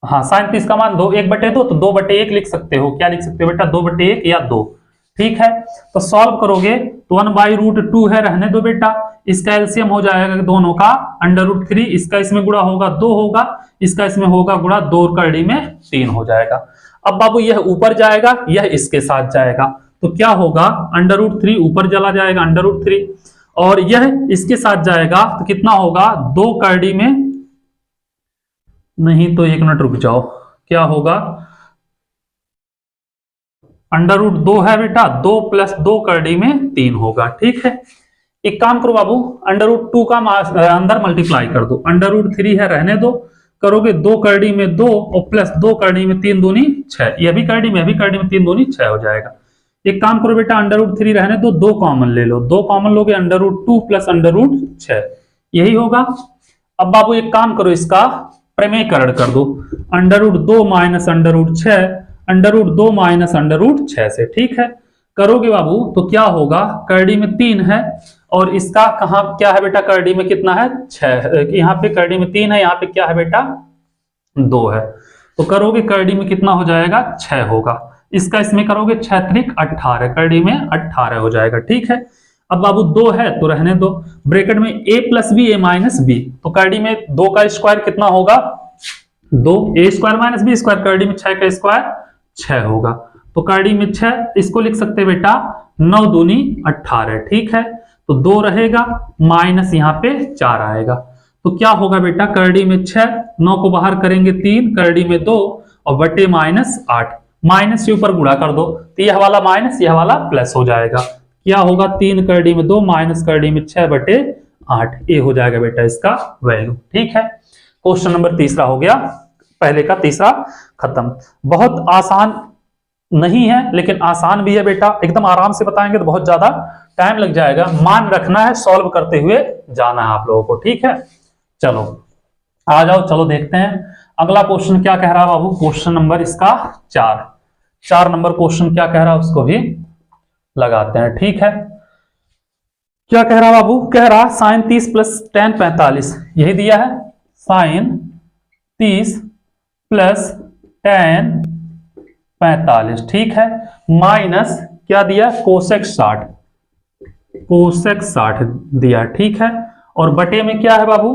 हाँ साइन 30 का मान 1/2, तो 2/1 लिख सकते हो। क्या लिख सकते हो बेटा, 2/1 या 2, ठीक है। तो सॉल्व करोगे तो 1/√2 है, रहने दो बेटा। इसका एलसीएम हो जाएगा दोनों का √3, इसका इसमें गुणा होगा 2 होगा, इसका इसमें होगा गुणा 2 कड़ी में 3 हो जाएगा। अब बाबू यह ऊपर जाएगा, यह इसके साथ जाएगा, तो क्या होगा, √3 ऊपर चला जाएगा √3, और यह इसके साथ जाएगा तो कितना होगा, 2 कड़ी में, नहीं तो 1 मिनट रुक जाओ, क्या होगा, √2 है बेटा, 2 + 2 कड़ी में 3 होगा, ठीक है। एक काम करो बाबू, √2 का अंदर मल्टीप्लाई कर दो, √3 है, रहने दो, करोगे 2 कड़ी में 2 और प्लस 2 कड़ी में 3 दूनी 6, यह भी कड़ी में 3 दूनी 6 हो जाएगा। एक काम करो बेटा, √3 रहने दो, 2 कॉमन ले लो, 2 कॉमन लोगे √2 प्लस √6 यही होगा। अब बाबू एक काम करो, इसका प्रमेयकरण कर दो, √2 माइनस √6, √2 माइनस √6 से, ठीक है। करोगे बाबू तो क्या होगा, करड़ी में 3 है और इसका कहां क्या है बेटा, करड़ी में कितना है, 6, यहाँ पे करड़ी में 3 है, यहाँ पे क्या है बेटा 2 है, तो करोगे करड़ी में कितना हो जाएगा, 6 होगा। इसका इसमें करोगे 6 त्रिक 18, करड़ी में 18 हो जाएगा, ठीक है। अब बाबू 2 है तो रहने दो, ब्रैकेट में a + b a - b, तो करड़ी में 2 का स्क्वायर कितना होगा, 2 a² - b², करड़ी में 6 का स्क्वायर 6 होगा, तो करड़ी में 6, इसको लिख सकते हैं बेटा 9 दूनी 18, ठीक है। तो 2 रहेगा माइनस यहाँ पे 4 आएगा, तो क्या होगा बेटा, करड़ी में 6, 9 को बाहर करेंगे 3, करड़ी में 2 और बटे -8, माइनस से ऊपर गुणा कर दो, तो यह वाला माइनस यह वाला प्लस हो जाएगा। क्या होगा, 3 करड़ी में 2 माइनस करड़ी में 6/8, ये हो जाएगा बेटा इसका वैल्यू, ठीक है। क्वेश्चन नंबर तीसरा हो गया, पहले का तीसरा खत्म। बहुत आसान नहीं है लेकिन आसान भी है बेटा, एकदम आराम से बताएंगे तो बहुत ज्यादा टाइम लग जाएगा, मान रखना है, सॉल्व करते हुए जाना है आप लोगों को, ठीक है। चलो आ जाओ, चलो देखते हैं अगला क्वेश्चन क्या कह रहा है बाबू। क्वेश्चन नंबर इसका 4 नंबर क्वेश्चन क्या कह रहा है उसको भी लगाते हैं, ठीक है। क्या कह रहा बाबू, कह रहा sin 30 प्लस tan 45 यही दिया है, sin 30 प्लस tan 45, ठीक है, माइनस क्या दिया, कोसेक 60 दिया, ठीक है। और बटे में क्या है बाबू,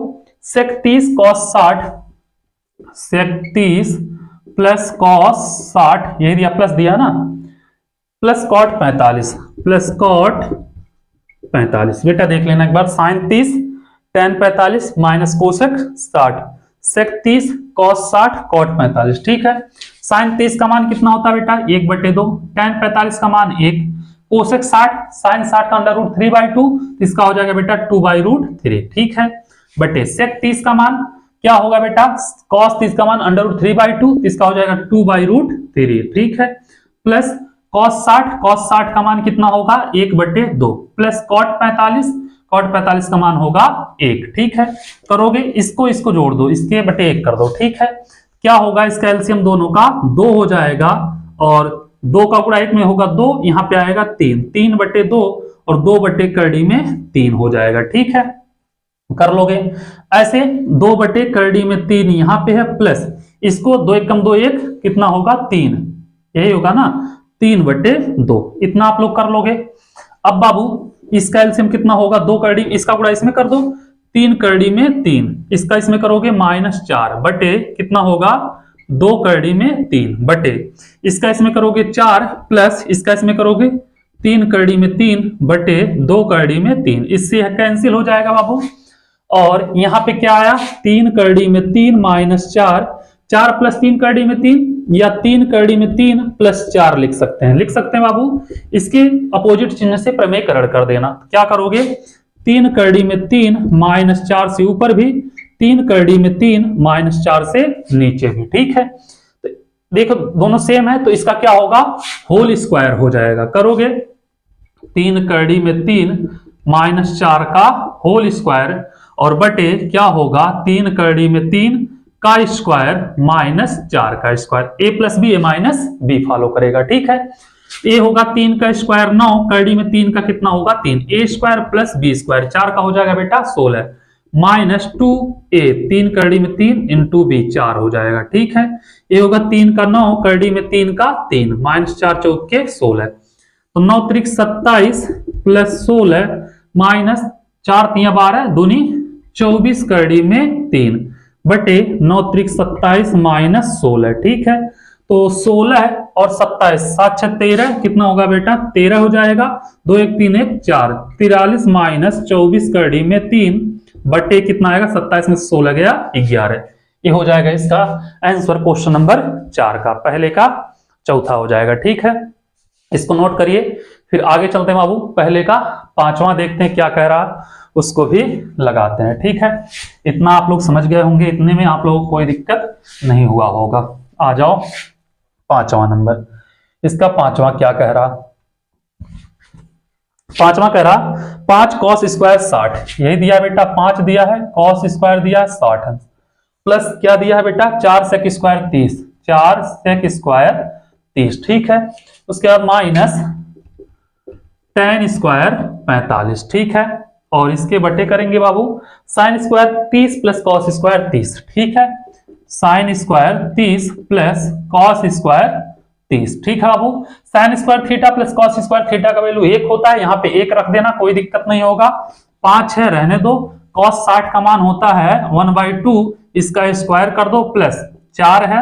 sec 30 cos 60, sec 30 plus cos 60 यही दिया, प्लस दिया ना, प्लस cot 45, प्लस cot 45। बेटा देख लेना एक बार, sin 30 tan 45 minus cosec 60, sec 30 cos 60 cot 45, ठीक है। sin 30 का मान कितना होता है बेटा, 1/2, tan 45 का मान 1, कोसेक 60 sin 60 का √3/2, इसका हो जाएगा बेटा 2/√3, ठीक है। बटे sec 30 का मान क्या होगा बेटा, cos 30 का मान √3/2, इसका हो जाएगा 2/√3, ठीक है। प्लस cos 60 का मान कितना होगा 1/2 प्लस cot 45 का मान होगा 1। ठीक है, करोगे इसको जोड़ दो, इसके बटे 1 कर दो। ठीक है, क्या होगा इसका एलसीएम दोनों का 2 हो जाएगा, और 2 का गुणा 1 में होगा 2, यहाँ पे आएगा 3/2 और 2/3 में 3 हो जाएगा। ठीक है, कर लोगे ऐसे 2/3 यहाँ पे है, प्लस इसको 2 1 कम 2 1 कितना होगा 3, यही होगा ना 3/2, इतना आप लोग कर लोगे। अब बाबू इसका एलसीएम कितना होगा 2 इसका गुणा इसमें कर दो, 3 इसका इसमें करोगे -4 बटे कितना होगा 2 बटे इसका इसमें करोगे 4 प्लस इसका इसमें करोगे 3 बटे 2 इससे कैंसिल हो जाएगा बाबू। और यहाँ पे क्या आया 3 -4, 4 प्लस 3 या 3 प्लस 4 लिख सकते हैं बाबू। इसके अपोजिट चिन्ह से प्रमेयकरण कर देना। क्या करोगे 3 -4 से ऊपर भी, 3 -4 से नीचे भी। ठीक है, तो देखो दोनों सेम है, तो इसका क्या होगा होल स्क्वायर हो जाएगा। करोगे 3 -4 का होल स्क्वायर और बटे क्या होगा 3 का स्क्वायर -4 का square. A plus b a minus b follow करेगा। ठीक है, ए होगा 3 का स्क्वायर 9, 3 का कितना होगा 3, ए स्क्वायर प्लस बी स्क्वायर 4 का हो जाएगा बेटा 16 -2a, 3 इंटू बी 4 हो जाएगा। ठीक है, ए होगा 3 का 9, 3 का 3, -4 चौके 16, तो 9 त्रिक 27 प्लस 16 -4 3 12 दूनी 24 3 बटे 9 त्रिक 27 -16। ठीक है, तो 16 और 27 7 6 13 कितना होगा बेटा 13 हो जाएगा, 2 1 3 1 4, 43 -24 3 बटे कितना आएगा 27 में 16 गया 11। ये हो जाएगा इसका आंसर क्वेश्चन नंबर 4 का, पहले का चौथा हो जाएगा। ठीक है, इसको नोट करिए, फिर आगे चलते हैं बाबू, पहले का पांचवा देखते हैं क्या कह रहा, उसको भी लगाते हैं। ठीक है, इतना आप लोग समझ गए होंगे, इतने में आप लोगों को कोई दिक्कत नहीं हुआ होगा। आ जाओ पांचवा नंबर, इसका पांचवा क्या कह रहा, पांचवा कह रहा 5 cos स्क्वायर 60, यही दिया बेटा 5 दिया है, cos स्क्वायर दिया 60 प्लस क्या दिया है बेटा 4 sec स्क्वायर 30, 4 sec स्क्वायर 30। ठीक है, उसके बाद माइनस tan स्क्वायर 45। ठीक है, और इसके बटे करेंगे बाबू sine square 30 plus cos square 30। ठीक है, sine square 30 plus cos square 30। ठीक है बाबू, sine square theta plus cos square theta का वैल्यू 1 होता है, यहाँ पे 1 रख देना, कोई दिक्कत नहीं होगा। 5 है रहने दो, कॉस 60 का मान होता है 1/2, इसका स्क्वायर कर दो, प्लस 4 है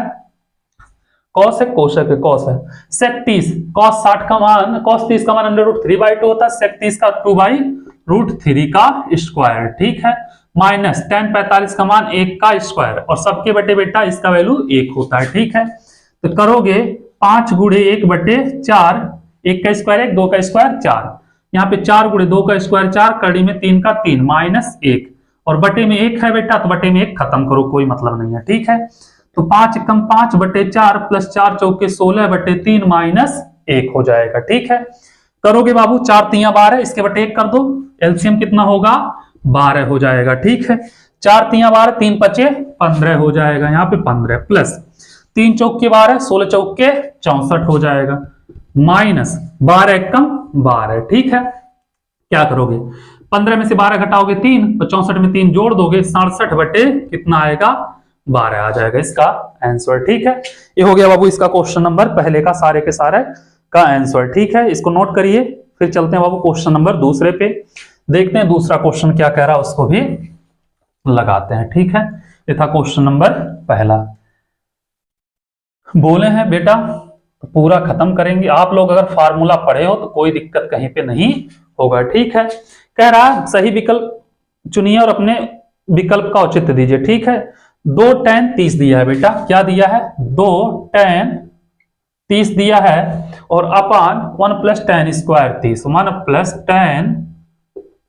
कॉस है, कोशक है, कॉस है, सेक 30, कॉस 60 का मान, कॉस 30 का मान √3/2 होता है, सेक 30 का 2/√3 का स्क्वायर। ठीक है, माइनस tan 45 का मान 1 का स्क्वायर, और सबके बटे बेटा इसका वैल्यू 1 होता है। ठीक है, तो करोगे 5 गुणे 1/4, 1 का स्क्वायर 1, 2 का स्क्वायर 4, यहाँ पे 4 गुणे 2 का स्क्वायर 4, कड़ी में 3 का 3 -1, और बटे में 1 है बेटा, तो बटे में 1 खत्म करो, कोई मतलब नहीं है। ठीक है, तो 5 कम 5/4 प्लस 4 चौके 16/3 -1 हो जाएगा। ठीक है, करोगे बाबू 4 3 12, इसके बटे 1 कर दो, एलसीएम कितना होगा 12 हो जाएगा। ठीक है, 4 3 12, 3 5 15 हो जाएगा, यहाँ पे 15 प्लस 3 चौके 12, 16 चौके 64 हो जाएगा, माइनस 12 कम 12। ठीक है, क्या करोगे 15 में से 12 घटाओगे 3, तो 64 में 3 जोड़ दोगे, 67 बटे कितना आएगा 12 आ जाएगा इसका आंसर। ठीक है, ये हो गया बाबू इसका क्वेश्चन नंबर पहले का सारे के सारे का आंसर। ठीक है, इसको नोट करिए, फिर चलते हैं बाबू क्वेश्चन नंबर दूसरे पे, देखते हैं दूसरा क्वेश्चन क्या कह रहा है, उसको भी लगाते हैं। ठीक है, ये था क्वेश्चन नंबर पहला। बोले हैं बेटा तो पूरा खत्म करेंगे, आप लोग अगर फार्मूला पढ़े हो तो कोई दिक्कत कहीं पे नहीं होगा। ठीक है, कह रहा सही विकल्प चुनिए और अपने विकल्प का औचित्य दीजिए। ठीक है, 2 tan 30 दिया है बेटा, क्या दिया है 2 tan 30 दिया है, और अपान 1 plus tan square 30, 1 plus tan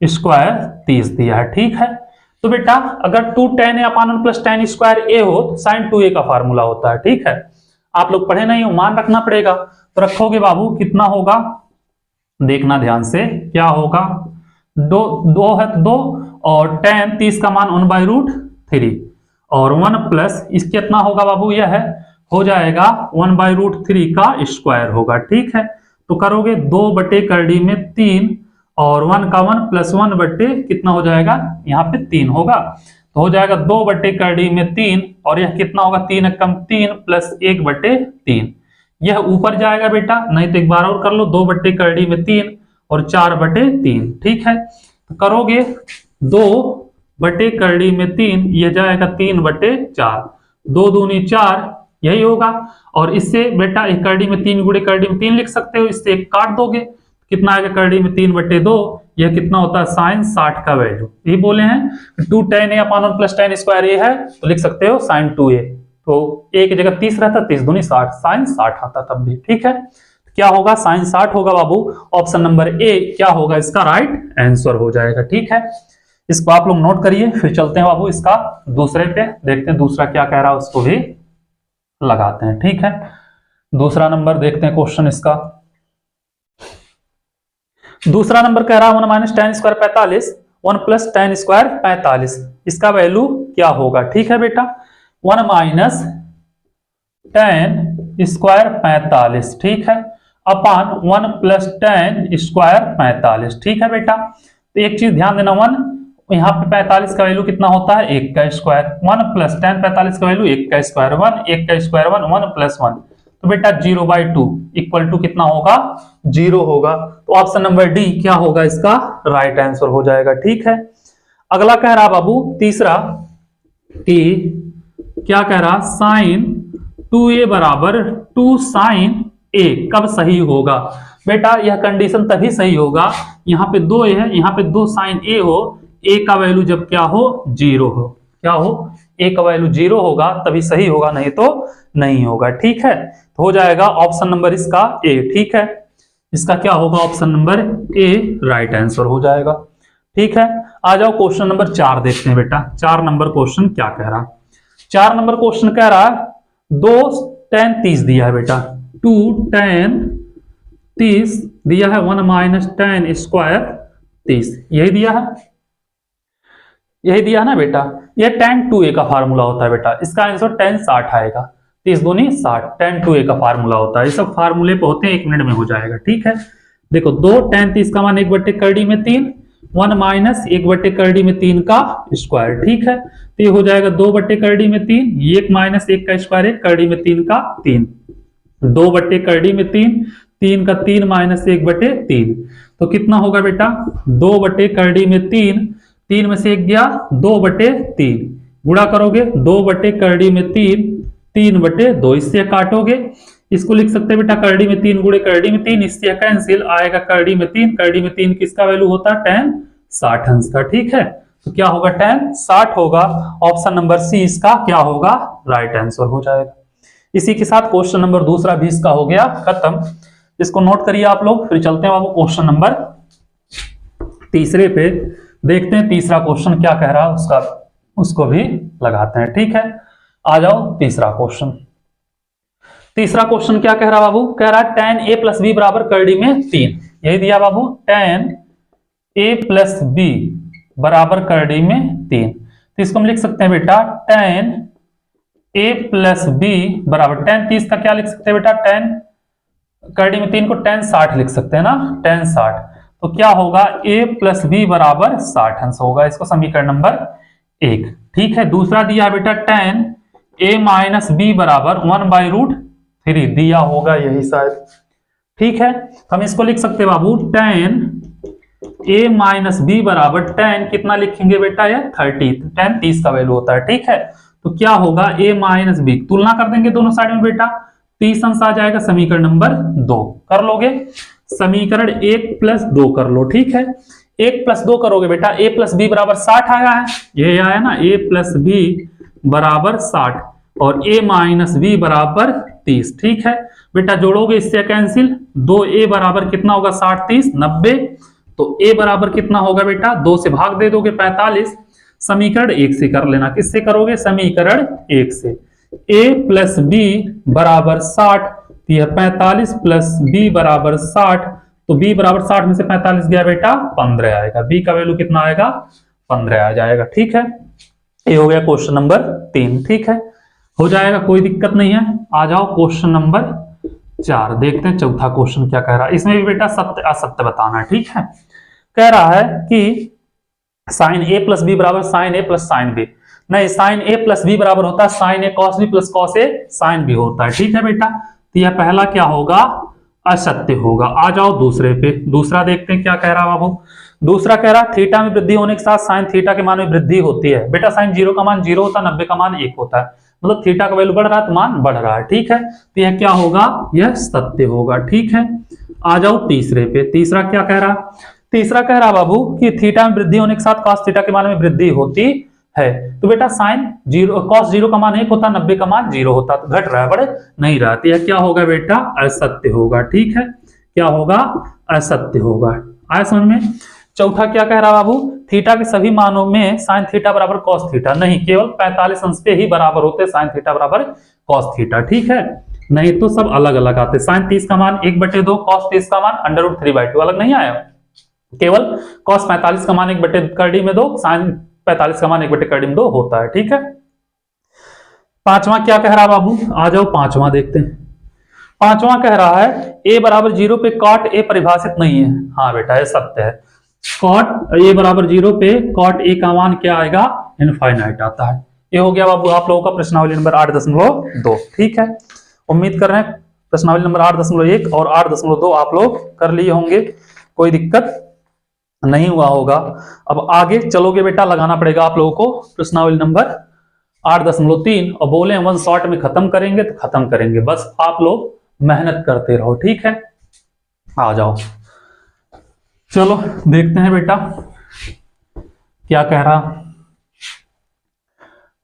square 30 दिया है। ठीक है, तो बेटा अगर 2 tan a upon 1 plus tan square a हो तो sin 2a का फार्मूला होता है। ठीक है, आप लोग पढ़े नहीं हो, मान रखना पड़ेगा। तो रखोगे बाबू, कितना होगा देखना ध्यान से, क्या होगा, दो है तो 2 और tan 30 का मान 1/√3 और 1 प्लस इस कितना होगा बाबू, यह है हो जाएगा 1/√3 का स्क्वायर होगा। ठीक है, तो करोगे 2/3 में 3 और 1 का 1 प्लस 1 बटे कितना हो जाएगा, यहाँ पे 3 होगा, तो हो जाएगा 2/3 में 3 और यह कितना होगा, 3 कम 3 प्लस 1/3, यह ऊपर जाएगा बेटा, नहीं तो एक बार और कर लो, 2/3 में 3 और 4/3। ठीक है, तो करोगे 2/3 में 3, यह जाएगा 3/4, 2 दूनी 4, यही होगा। और इससे बेटा एक करड़ी में 3 गुणे करड़ी में 3 लिख सकते हो, इससे एक काट दोगे, कितना आएगा करड़ी में 3/2, यह कितना होता है sin 60 का वैल्यू, ये बोले हैं 2 tan a upon 1 plus tan square ये है, तो लिख सकते हो sin 2a, तो a की जगह 30 रहता, 30 दूनी 60, sin 60 आता तब भी। ठीक है, क्या होगा, sin 60 होगा बाबू, ऑप्शन नंबर ए क्या होगा इसका राइट आंसर हो जाएगा। ठीक है, इसको आप लोग नोट करिए, फिर चलते हैं बाबू इसका दूसरे पे, देखते हैं दूसरा क्या कह रहा है, उसको भी लगाते हैं। ठीक है, दूसरा नंबर देखते हैं क्वेश्चन इसका। दूसरा नंबर कह रहा है 1 minus tan square 45, 1 plus tan square 45, इसका वैल्यू क्या होगा। ठीक है बेटा, 1 माइनस tan स्क्वायर 45, ठीक है, अपान 1 प्लस tan स्क्वायर 45। ठीक है बेटा, तो एक चीज ध्यान देना, 1 यहाँ पे 45 का वैल्यू कितना होता है, 1 का स्क्वायर, 1 प्लस tan 45 का वैल्यू 1 का स्क्वायर, 1 का स्क्वायर 1 प्लस 1, तो बेटा 0/2 इक्वल टू कितना होगा, 0 होगा। तो ऑप्शन नंबर डी क्या होगा इसका राइट आंसर हो जाएगा। ठीक है, अगला कह रहा बाबू तीसरा कि क्या कह रहा, साइन 2a बराबर 2 sin a कब सही होगा। बेटा यह कंडीशन तभी सही होगा, यहाँ पे 2a है, यहाँ पे 2 sin a हो, a का वैल्यू जब क्या हो, 0 हो, क्या हो, a का वैल्यू 0 होगा तभी सही होगा, नहीं तो नहीं होगा। ठीक है, तो हो जाएगा ऑप्शन नंबर इसका ए। ठीक है, इसका क्या होगा, option number A right answer हो जाएगा। ठीक है, आ जाओ क्वेश्चन नंबर 4 देखते हैं बेटा, 4 नंबर क्वेश्चन क्या कह रहा, 4 नंबर क्वेश्चन कह रहा 2 tan 30 दिया है बेटा, 2 tan 30 दिया है, 1 माइनस tan स्क्वायर 30, यही दिया है, यही दिया है ना बेटा, यह tan 2a का फार्मूला होता है बेटा, इसका आंसर tan 60 आएगा, 30 दूनी 60, tan 2a का फार्मूला होता है, ये सब फार्मूले पे होते हैं, 1 मिनट में हो जाएगा। ठीक है, देखो 2 tan 30 का मान 1/3 में 3, 1 माइनस 1/3 में 3 का स्क्वायर। ठीक है, तो ये हो जाएगा 2/3 में 3, 1 माइनस 1 का स्क्वायर 1/3 में 3 का 3, 2/3 में 3, 3 का 3 माइनस 1/3, तो कितना होगा बेटा, 2/3 में 3, 3 में से 1 गया, 2/3 गुणा करोगे, 2/3 में 3, 3/2, इससे काटोगे, इसको लिख सकते हैं बेटा करड़ी में 3 गुणे करड़ी में 3, इससे कैंसिल आएगा, करड़ी में 3, करड़ी में 3 किसका वैल्यू होता है, tan 60 अंश का। ठीक है, तो क्या होगा, tan 60 होगा, ऑप्शन नंबर सी इसका क्या होगा राइट आंसर हो जाएगा। इसी के साथ क्वेश्चन नंबर दूसरा भी इसका हो गया खत्म, इसको नोट करिए आप लोग, फिर चलते हैं बाबू क्वेश्चन नंबर तीसरे पे, देखते हैं तीसरा क्वेश्चन क्या कह रहा है, उसका उसको भी लगाते हैं। ठीक है, आ जाओ तीसरा क्वेश्चन। तीसरा क्वेश्चन क्या कह रहा बाबू, कह रहा है tan a प्लस बी बराबर करड़ी में 3, यही दिया बाबू, tan a प्लस बी बराबर करड़ी में 3, तो इसको हम लिख सकते हैं बेटा tan a प्लस बी बराबर, tan 30 का क्या लिख सकते हैं बेटा, tan करड़ी में 3 को tan 60 लिख सकते हैं ना, tan 60, तो क्या होगा, a प्लस बी बराबर 60 अंश होगा, इसको समीकरण नंबर 1। ठीक है, दूसरा दिया है बेटा tan a माइनस बी बराबर 1/√3 दिया होगा, यही शायद। ठीक है, हम इसको लिख सकते हैं बाबू, tan a माइनस बी बराबर tan कितना लिखेंगे बेटा, ये 30, tan 30 का वैल्यू होता है। ठीक है, तो क्या होगा, a माइनस बी, तुलना कर देंगे दोनों साइड में बेटा, 30 अंश आ जाएगा, समीकरण नंबर 2 कर लोगे, समीकरण 1 प्लस 2 कर लो। ठीक है, 1 प्लस 2 करोगे बेटा, a प्लस बी बराबर 60 आया है, ये आया ना, a प्लस बी बराबर 60 और a माइनस बी बराबर 30। ठीक है बेटा, जोड़ोगे इससे कैंसिल, 2a बराबर कितना होगा, 60 30 90, तो a बराबर कितना होगा बेटा, 2 से भाग दे दोगे 45, समीकरण 1 से कर लेना, किससे करोगे, समीकरण 1 से, a प्लस बी बराबर 60, तो यह 45 प्लस बी बराबर 60, तो b बराबर 60 में से 45 गया बेटा 15 आएगा, b का वैल्यू कितना आएगा 15 आ जाएगा। ठीक है, ये हो गया क्वेश्चन नंबर 3। ठीक है, हो जाएगा, कोई दिक्कत नहीं है। आ जाओ क्वेश्चन नंबर 4, देखते हैं चौथा क्वेश्चन क्या कह रहा है। इसमें भी बेटा सत्य असत्य बताना है। ठीक है, कह रहा है कि साइन ए प्लस बी बराबर साइन ए प्लस साइन बी, नहीं, साइन ए प्लस बी बराबर होता है sign A cos B plus cos A sine B होता है। ठीक है बेटा, तो यह पहला क्या होगा, असत्य होगा। आ जाओ दूसरे पे, दूसरा देखते हैं क्या कह रहा है बाबू। दूसरा कह रहा थीटा में वृद्धि होने के साथ साइन थीटा के मान में वृद्धि होती है। बेटा साइन 0 का मान 0 होता है, 90 का मान 1 होता है, मतलब थीटा का वैल्यू बढ़ रहा है तो मान बढ़ रहा है। ठीक है, तो यह क्या होगा, यह सत्य होगा। ठीक है, आ जाओ तीसरे पे। तीसरा क्या कह रहा, तीसरा कह रहा बाबू कि थीटा में वृद्धि होने के साथ कॉस थीटा के मान में वृद्धि होती है। तो बेटा साइन 0 कॉस 0 का मान 1 होता, 90 का मान 0 होता, तो घट रहा है बढ़ नहीं रहा, तो यह क्या होगा बेटा, असत्य होगा। ठीक है, क्या होगा, असत्य होगा। आया समझ में। चौथा क्या कह रहा बाबू, थीटा के सभी मानों में साइन थीटा बराबर कॉस थीटा, नहीं, केवल 45 अंश पे ही बराबर होते साइन थीटा बराबर कॉस थीटा। ठीक है, नहीं तो सब अलग अलग आते। साइन 30 का मान 1/2, कॉस 30 का मान √3/2, अलग नहीं आया, केवल कॉस 45 का मान 1/2 साइन 45 का मान 1/2 होता है। ठीक है, पांचवा क्या कह रहा बाबू, आ जाओ पांचवा देखते हैं। पांचवा कह रहा है a बराबर 0 पे कॉट a परिभाषित नहीं है। हाँ बेटा, ये सत्य है। कॉट a बराबर 0 पे कॉट a का मान क्या आएगा, इनफाइनाइट आता है। ये हो गया बाबू आप लोगों का प्रश्नावली नंबर 8.2। ठीक है, उम्मीद कर रहे हैं प्रश्नावली नंबर 8.1 और 8.2 आप लोग कर लिए होंगे, कोई दिक्कत नहीं हुआ होगा। अब आगे चलोगे बेटा, लगाना पड़ेगा आप लोगों को प्रश्नावली नंबर 8.3, और बोले वन शॉट में खत्म करेंगे तो खत्म करेंगे, बस आप लोग मेहनत करते रहो। ठीक है, आ जाओ, चलो देखते हैं बेटा क्या कह रहा।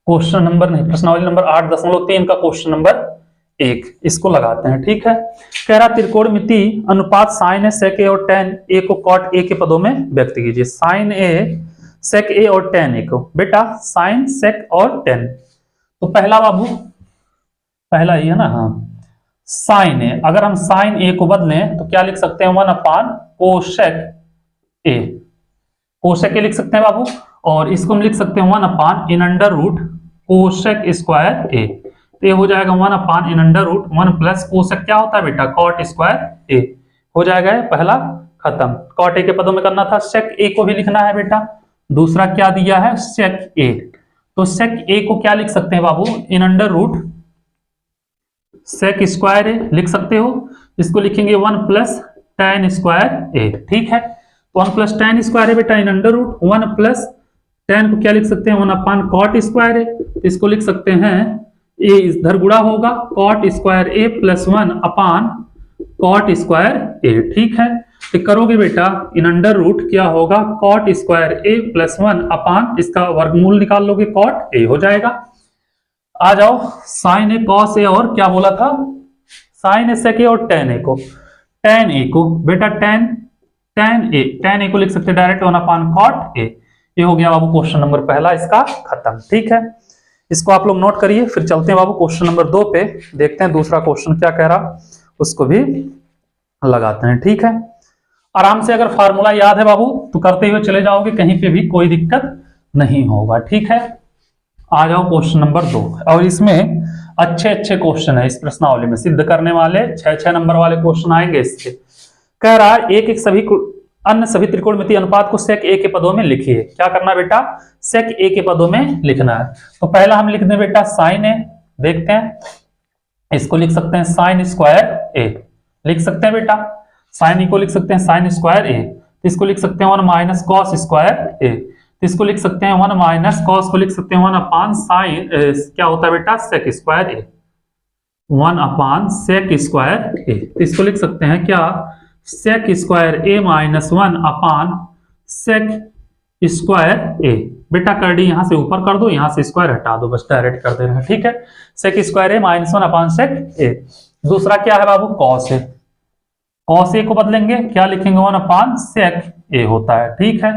क्वेश्चन नंबर नहीं, प्रश्नावली नंबर 8.3 का क्वेश्चन नंबर 1, इसको लगाते हैं। ठीक है, कह रहा त्रिकोणमिति अनुपात साइन ए सेक ए और टेन ए को कॉट ए के पदों में व्यक्त कीजिए। साइन ए सेक ए और टेन ए को, बेटा साइन सेक और टेन, तो पहला बाबू पहला ही है ना, हाँ, साइन ए, अगर हम साइन ए को बदलें तो क्या लिख सकते हैं, 1 कोसेक ए, कोसेक ए लिख सकते हैं बाबू, और इसको हम लिख सकते हैं 1 कोसेक स्क्वायर ए, तो ये हो जाएगा 1 प्लस कोसेक क्या होता है बेटा, कॉट स्क्वायर ए, हो जाएगा पहला खत्म। कॉट ए के पदों में करना था, सेक ए को भी लिखना है बेटा। दूसरा क्या दिया है, सेक ए, तो सेक ए को क्या लिख सकते हैं बाबू, सेक स्क्वायर ए लिख सकते हो, इसको लिखेंगे 1 प्लस tan स्क्वायर ए। ठीक है, 1 प्लस tan स्क्वायर है बेटा, 1 प्लस tan को क्या लिख सकते हैं, 1 कॉट स्क्वायर ए, इसको लिख सकते हैं ए इधर गुणा होगा cot square a plus 1 cot square A. ठीक है, तो करोगे बेटा क्या होगा, कॉट स्क्वायर ए प्लस 1 इसका वर्गमूल निकाल लोगे, कॉट ए हो जाएगा। आ जाओ साइन ए कॉस ए, और क्या बोला था, साइन ए सेक ए और टेन ए को, टेन ए को बेटा टेन ए को लिख सकते हैं डायरेक्ट 1 कॉट ए। ये हो गया बाबू क्वेश्चन नंबर पहला इसका खत्म। ठीक है, इसको आप लोग नोट करिए, फिर चलते हैं बाबू क्वेश्चन नंबर 2 पे, देखते हैं दूसरा क्वेश्चन क्या कह रहा, उसको भी लगाते हैं। ठीक है, आराम से अगर फार्मूला याद है बाबू तो करते हुए चले जाओगे, कहीं पे भी कोई दिक्कत नहीं होगा। ठीक है, आ जाओ क्वेश्चन नंबर 2, और इसमें अच्छे क्वेश्चन है इस प्रश्नावली में, सिद्ध करने वाले 6 नंबर वाले क्वेश्चन आएंगे इससे। कह रहा है एक सभी अन्य सभी त्रिकोणमितीय अनुपात को सेक ए के पदों में लिखिए। क्या करना बेटा, सेक ए के पदों में लिखना है। तो पहला हम लिख दें बेटा साइन ए, देखते हैं, इसको लिख सकते हैं साइन स्क्वायर ए, लिख सकते हैं बेटा, साइन ई को लिख सकते हैं साइन स्क्वायर ए, इसको लिख सकते हैं 1 कॉस स्क्वायर ए, इसको लिख सकते हैं 1 कॉस को लिख सकते हैं 1 साइन क्या होता है बेटा, सेक स्क्वायर ए, 1 सेक स्क्वायर ए, इसको लिख सकते हैं क्या, सेक square A minus 1 sec square ए। बेटा कर डी यहां से ऊपर कर दो, यहां से स्क्वायर हटा दो, बस डायरेक्ट कर देना है। ठीक है, सेक स्क्वायर ए माइनस 1 सेक ए। दूसरा क्या है बाबू, कॉस ए, कॉस ए को बदलेंगे क्या लिखेंगे, 1 सेक ए होता है। ठीक है,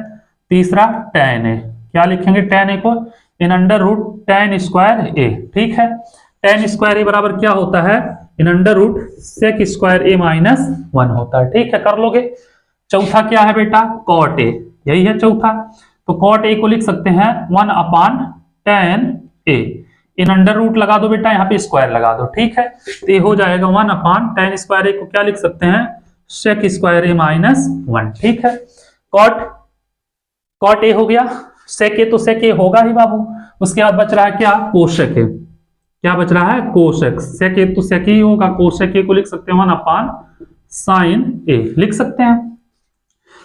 तीसरा tan ए, क्या लिखेंगे tan ए को, in under root tan square A. ठीक है, टेन स्क्वायर ए बराबर क्या होता है, in under root sec square A minus 1 होता है। ठीक है, कर लोगे। चौथा क्या है बेटा, कॉट ए, यही है चौथा। तो कॉट ए को लिख सकते हैं 1 upon tan A, in under root लगा दो बेटा, यहाँ पे स्क्वायर लगा दो। ठीक है, तो ये हो जाएगा 1 अपान टेन स्क्वायर ए को क्या लिख सकते हैं, सेक स्क्वायर ए माइनस 1। ठीक है, कॉट ए हो गया, सेक ए तो सेक ए होगा ही बाबू। उसके बाद बच रहा है क्या, कोशेक ए। क्या बच रहा है, कोशेक। सेक ए तो सेक ही होगा, कोशेक ए को लिख सकते हैं 1 अपान साइन ए, लिख सकते हैं।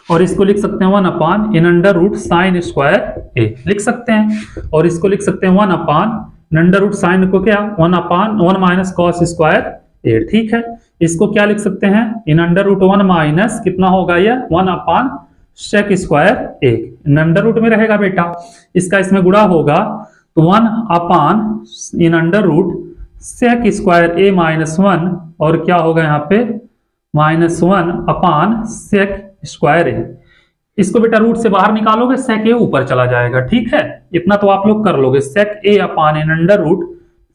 और इसको लिख सकते हैं 1 upon in under root sine square A, लिख सकते हैं। और इसको लिख सकते हैं 1 upon in under root sine को क्या, 1 upon 1 minus cos square A. ठीक है, इसको क्या लिख सकते हैं, इन अंडर रूट 1 माइनस कितना होगा ये 1 upon sec square A, in under root में रहेगा बेटा, इसका इसमें गुणा होगा तो 1 upon in under root sec square A minus 1, और क्या होगा यहाँ पे माइनस 1 अपान सेक स्क्वायर ए। इसको बेटा रूट से बाहर निकालोगे, सेक ए ऊपर चला जाएगा। ठीक है, इतना तो आप लोग कर लोगे, sec A upon in under root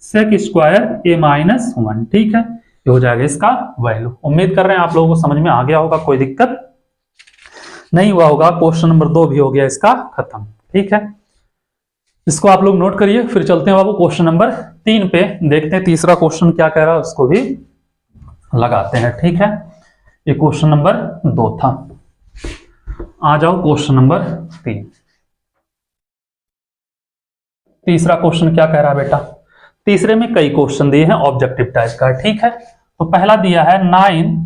sec square A minus 1। ठीक है, ये हो जाएगा इसका वैल्यू। उम्मीद कर रहे हैं आप लोगों को समझ में आ गया होगा, कोई दिक्कत नहीं हुआ होगा। क्वेश्चन नंबर 2 भी हो गया इसका खत्म। ठीक है, इसको आप लोग नोट करिए। फिर चलते हैं बाबू क्वेश्चन नंबर 3 पे, देखते हैं तीसरा क्वेश्चन क्या कह रहा है, उसको भी लगाते हैं। ठीक है, ये क्वेश्चन नंबर 2 था। आ जाओ क्वेश्चन नंबर 3। तीसरा क्वेश्चन क्या कह रहा है बेटा, तीसरे में कई क्वेश्चन दिए हैं ऑब्जेक्टिव टाइप का। ठीक है, तो पहला दिया है 9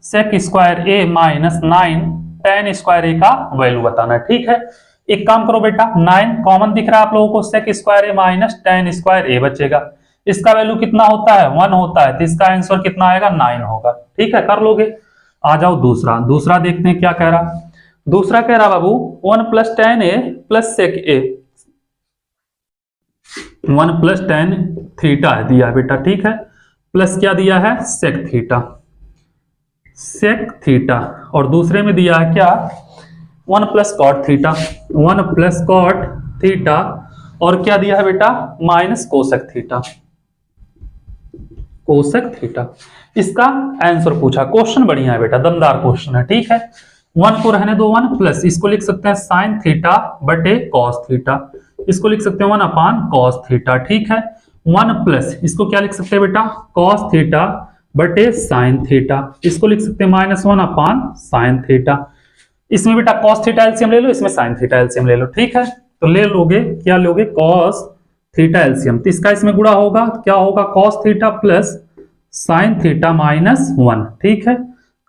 सेक square A minus 9 ten square ए का वैल्यू बताना है। ठीक है, एक काम करो बेटा, 9 कॉमन दिख रहा है आप लोगों को, सेक square A minus ten square ए बचेगा। इसका वैल्यू कितना होता है, 1 होता है, तो इसका आंसर कितना आएगा, 9 होगा। ठीक है, कर लोगे। आ जाओ दूसरा देखते हैं क्या कह रहा। दूसरा कह रहा बाबू 1 प्लस टेन ए प्लस सेक ए, 1 प्लस टेन थीटा है दिया बेटा। ठीक है, प्लस क्या दिया है, सेक थीटा। और दूसरे में दिया है क्या, 1 plus cot theta, 1 plus cot theta. और क्या दिया है बेटा, माइनस कोसेक थीटा। इसका आंसर पूछा। क्वेश्चन बढ़िया है बेटा, दमदार क्वेश्चन है। ठीक है, 1 को रहने दो 1 प्लस, इसको लिख सकते हैं साइन थीटा बटे कॉस थीटा, इसको लिख सकते हैं 1 अपान कॉस थीटा। ठीक है, 1 प्लस इसको क्या लिख सकते हैं बेटा, कॉस थीटा बटे साइन थीटा, इसको लिख सकते हैं -1 अपान साइन थीटा। इसमें बेटा कॉस थीटा एलसीएम ले लो, इसमें साइन थीटा एलसीएम ले लो। ठीक है, तो ले लोगे, क्या लोगे, कॉस थीटा एलसीएम, तो इसका इसमें गुणा होगा, क्या होगा, cos theta plus sine theta -1। ठीक है,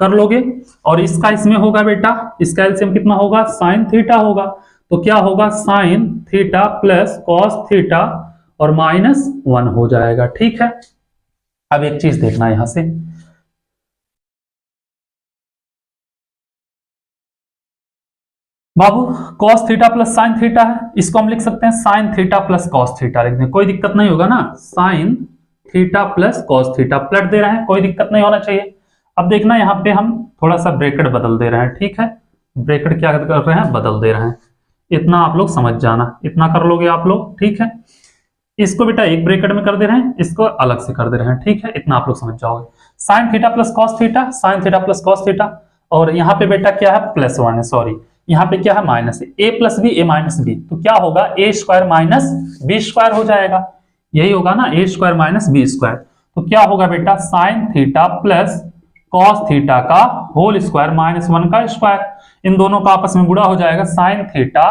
कर लोगे। और इसका इसमें होगा बेटा, इसका एलसीएम कितना होगा, साइन थीटा होगा, तो क्या होगा, sine theta plus cos theta और -1 हो जाएगा। ठीक है, अब एक चीज देखना यहां से, बाबू cos theta plus sine theta है, इसको हम लिख सकते हैं sign theta plus cos theta लिख दें, कोई दिक्कत नहीं होगा ना। Sign theta plus cos theta पलट दे रहे हैं, कोई दिक्कत नहीं होना चाहिए। अब देखना यहाँ पे हम थोड़ा सा ब्रैकेट बदल दे रहे हैं। ठीक है, ब्रैकेट क्या कर रहे हैं, बदल दे रहे हैं। इतना आप लोग समझ जाना, इतना कर लोगे आप लोग। ठीक है, इसको बेटा एक ब्रैकेट में कर दे रहे हैं, इसको अलग से कर दे रहे हैं। ठीक है, इतना आप लोग समझ जाओगे। Sign theta plus cos theta, sine theta plus cos theta, और यहाँ पे बेटा क्या है, +1 है, सॉरी यहाँ पे क्या है, माइनस है, a plus b, a minus b, तो क्या होगा, a square minus b square हो जाएगा, यही होगा ना, a square minus b square. तो क्या होगा बेटा, sine theta plus cos theta का होल स्क्वायर -1 का स्क्वायर, इन दोनों का आपस में गुणा हो जाएगा, sign theta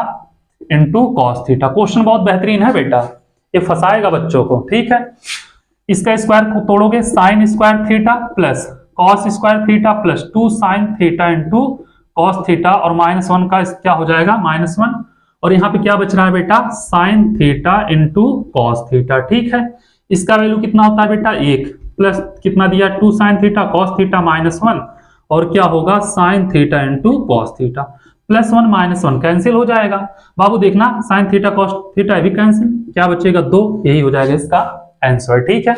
into cos theta. Question बहुत बेहतरीन है बेटा, ये फंसाएगा बच्चों को। ठीक है, इसका स्क्वायर को तोड़ोगे, sine square theta plus cos square theta plus 2 sine theta into cos theta, और -1 का क्या हो जाएगा, -1, और यहाँ पे क्या बच रहा है बेटा, sine theta into cos theta. ठीक है, इसका वैल्यू कितना होता है बेटा, 1 प्लस कितना दिया, 2 साइन थीटा कॉस थीटा -1, और क्या होगा, sine theta into cos theta, +1 -1 cancel हो जाएगा। बाबू देखना, साइन थीटा कॉस थीटा भी कैंसिल, क्या बचेगा, 2, यही हो जाएगा इसका आंसर। ठीक है,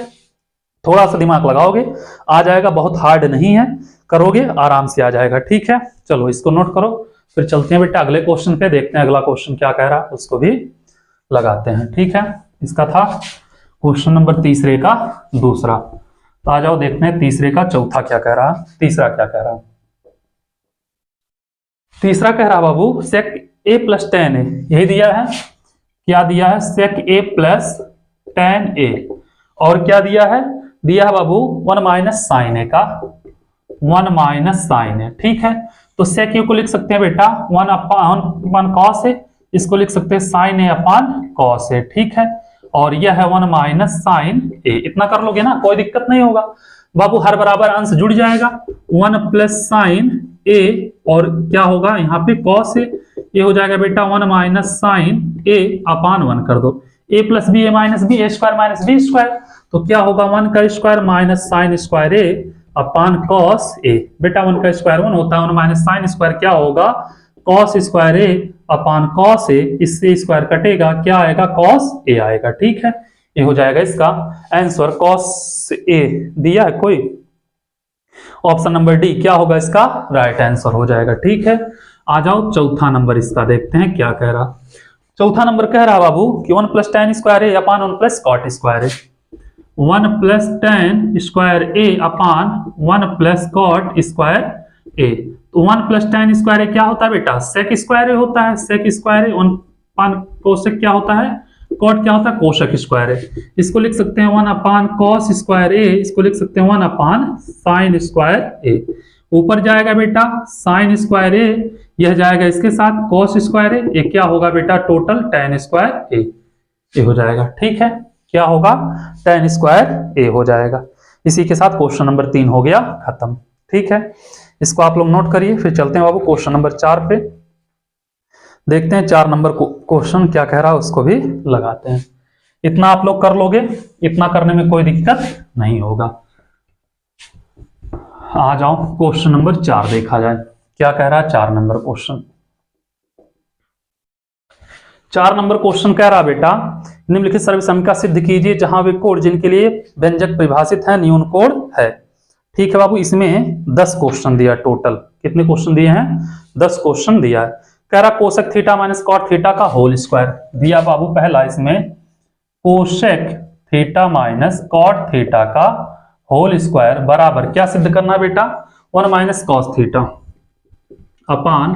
थोड़ा सा दिमाग लगाओगे आ जाएगा, बहुत हार्ड नहीं है, करोगे आराम से आ जाएगा। ठीक है, चलो इसको नोट करो, फिर चलते हैं बेटा अगले क्वेश्चन पे, देखते हैं अगला क्वेश्चन क्या कह रहा है, उसको भी लगाते हैं। ठीक है, इसका था क्वेश्चन नंबर तीसरे का दूसरा। तो आ जाओ देखते हैं तीसरे का चौथा क्या कह रहा, तीसरा क्या कह रहा। तीसरा कह रहा बाबू sec a plus tan a, यही दिया है। क्या दिया है? sec a plus tan a। और क्या दिया है? दिया है बाबू 1 माइनस साइन ए का, 1 माइनस साइन ए। ठीक है, तो sec a को लिख सकते हैं बेटा 1 अपान cos a, इसको लिख सकते हैं sine a upon cos a। ठीक है, और यह है 1 माइनस साइन ए। इतना कर लोगे ना, कोई दिक्कत नहीं होगा बाबू, हर बराबर अंश जुड़ जाएगा। 1 प्लस साइन ए और क्या होगा यहाँ पे cos ए, ये हो जाएगा बेटा 1 माइनस साइन ए अपान 1 कर दो, ए plus b a minus b, a square minus b square, तो क्या होगा 1 का square minus sign square A upon cos A. बेटा 1 का स्क्वायर 1 होता है, 1 माइनस साइन स्क्वायर क्या होगा cos square A upon cos A, इससे स्क्वायर कटेगा, क्या आएगा कॉस ए आएगा। ठीक है, ये हो जाएगा इसका आंसर कॉस ए। दिया है कोई? ऑप्शन नंबर डी क्या होगा इसका राइट आंसर हो जाएगा। ठीक है, आ जाओ चौथा नंबर इसका देखते हैं क्या कह रहा। चौथा नंबर कह रहा बाबू कि 1 प्लस tan स्क्वायर ए अपान 1 प्लस कॉट स्क्वायर ए, 1 प्लस tan स्क्वायर ए अपान 1 प्लस कॉट स्क्वायर ए। तो 1 प्लस tan स्क्वायर ए क्या होता है बेटा? सेक स्क्वायर ए होता है, सेक स्क्वायर ए। 1 अपान कोसेक क्या होता है? कॉट क्या होता है? कोशक स्क्वायर ए। इसको लिख सकते हैं 1 अपान कॉस स्क्वायर ए, इसको लिख सकते हैं 1 अपान साइन स्क्वायर ए। ऊपर जाएगा बेटा साइन स्क्वायर ए, यह जाएगा इसके साथ कॉस स्क्वायर ए, ये क्या होगा बेटा टोटल tan स्क्वायर ए, ये हो जाएगा। ठीक है, क्या होगा tan स्क्वायर ए हो जाएगा। इसी के साथ क्वेश्चन नंबर 3 हो गया खत्म। ठीक है, इसको आप लोग नोट करिए, फिर चलते हैं बाबू क्वेश्चन नंबर 4 पे। देखते हैं 4 नंबर क्वेश्चन क्या कह रहा है, उसको भी लगाते हैं। इतना आप लोग कर लोगे, इतना करने में कोई दिक्कत नहीं होगा। आ जाओ क्वेश्चन नंबर 4 देखा जाए क्या कह रहा है। 4 नंबर क्वेश्चन, 4 नंबर क्वेश्चन कह रहा बेटा निम्नलिखित सर्व समीकरण सिद्ध कीजिए जहां वे कोड जिनके लिए व्यंजक परिभाषित है न्यून कोड है। ठीक है बाबू, इसमें 10 क्वेश्चन दिया टोटल। कितने क्वेश्चन दिए हैं? 10 क्वेश्चन दिया है। कह रहा cosec theta minus cot theta का होल स्क्वायर दिया बाबू। पहला इसमें cosec theta minus cot theta का होल स्क्वायर बराबर क्या सिद्ध करना बेटा? 1 minus cos theta upon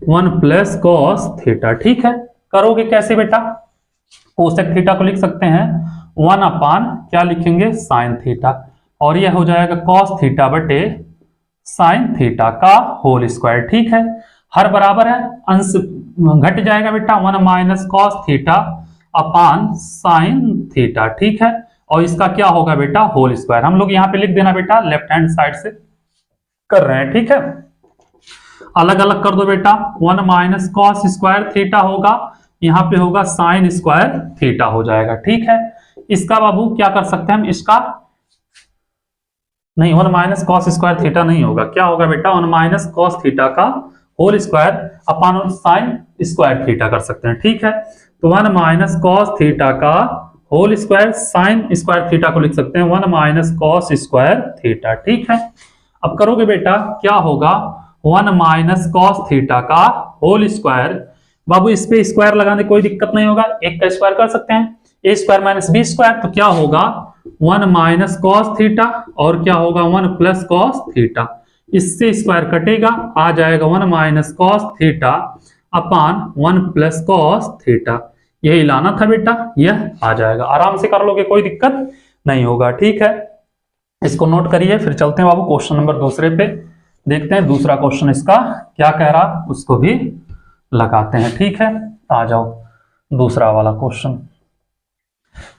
1 plus cos theta. ठीक है, करोगे कैसे बेटा? कोसेक थीटा को लिख सकते हैं 1 अपान क्या लिखेंगे साइन थीटा, और यह हो जाएगा कॉस थीटा बटे साइन थीटा का होल स्क्वायर। ठीक है, हर बराबर है, अंश घट जाएगा बेटा 1 minus cos theta upon sine theta. ठीक है, और इसका क्या होगा बेटा होल स्क्वायर। हम लोग यहाँ पे लिख देना बेटा, लेफ्ट हैंड साइड से कर रहे हैं। ठीक है, अलग अलग कर दो बेटा। 1 माइनस कॉस स्क्वायर थीटा होगा, यहाँ पे होगा साइन स्क्वायर थीटा हो जाएगा। ठीक है, इसका बाबू क्या कर सकते हैं हम, इसका नहीं 1 माइनस कॉस स्क्वायर थीटा नहीं होगा, क्या होगा बेटा 1 माइनस कॉस थीटा का whole square upon sine square theta कर सकते हैं। ठीक है, तो 1 माइनस कॉस थीटा का whole square sine square theta को लिख सकते हैं 1 माइनस कॉस स्क्वायर थीटा। ठीक है, अब करोगे बेटा क्या होगा 1 माइनस कॉस थीटा का होल स्क्वायर। बाबू इस पे स्क्वायर लगाने कोई दिक्कत नहीं होगा, एक का स्क्वायर कर सकते हैं, ए स्क्वायर माइनस बी स्क्वायर, तो क्या होगा 1 माइनस कॉस थीटा और क्या होगा 1 प्लस कॉस थीटा, इससे स्क्वायर कटेगा, आ जाएगा 1 minus cos theta upon 1 plus cos theta. यही लाना था बेटा, यह आ जाएगा। आराम से कर लोगे, कोई दिक्कत नहीं होगा। ठीक है, इसको नोट करिए, फिर चलते हैं बाबू क्वेश्चन नंबर दूसरे पे। देखते हैं दूसरा क्वेश्चन इसका क्या कह रहा, उसको भी लगाते हैं। ठीक है, आ जाओ दूसरा वाला क्वेश्चन।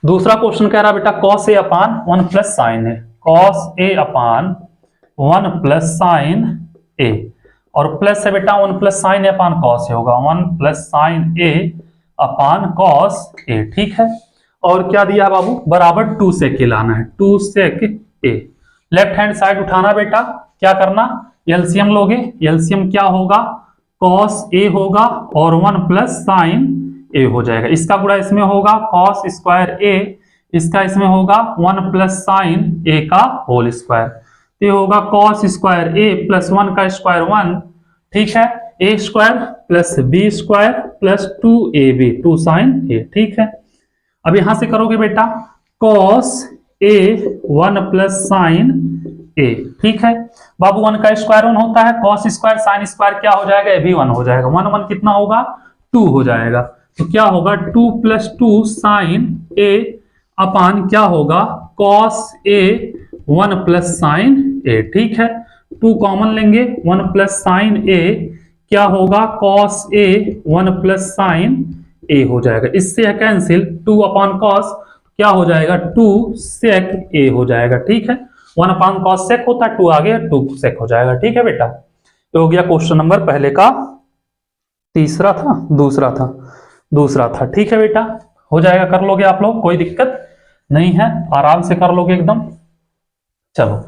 दूसरा क्वेश्चन कह रहा बेटा cos A upon 1 plus sine A, cos A upon 1 plus sine ए, और प्लस है बेटा 1 plus sine a upon cos A होगा 1 plus sine a upon cos A. ठीक है, और क्या दिया बाबू बराबर 2 सेक ए लाना है, 2 सेक ए। लेफ्ट हैंड साइड उठाना बेटा, क्या करना एलसीएम लोगे, एलसीएम क्या होगा कॉस ए होगा और 1 प्लस साइन ए हो जाएगा, इसका गुणा इसमें होगा कॉस स्क्वायर ए, इसका इसमें होगा 1 प्लस साइन ए का होल स्क्वायर, ये होगा कॉस स्क्वायर ए प्लस 1 का स्क्वायर 1। ठीक है, A square plus B square plus 2ab 2 sine A. ठीक है, अब यहां से करोगे बेटा cos A 1 plus sine A. ठीक है बाबू, 1 का स्क्वायर 1 होता है, कॉस स्क्वायर साइन स्क्वायर क्या हो जाएगा, ये भी 1 हो जाएगा। 1 1 कितना होगा, 2 हो जाएगा। तो क्या होगा 2 प्लस 2 साइन ए अपान क्या होगा cos A 1 plus sine A. ठीक है 2 कॉमन लेंगे, 1 प्लस साइन ए क्या होगा कॉस ए 1 प्लस साइन ए हो जाएगा। इससे है कैंसिल, 2 अपॉन कॉस क्या हो जाएगा 2 सेक ए हो जाएगा। ठीक है 1 अपॉन कॉस सेक होता है, 2 आ गया 2 सेक हो जाएगा। ठीक है बेटा, तो हो गया क्वेश्चन नंबर पहले का तीसरा था, दूसरा था। ठीक है बेटा, हो जाएगा, कर लोगे आप लोग, कोई दिक्कत नहीं है, आराम से कर लोगे एकदम। चलो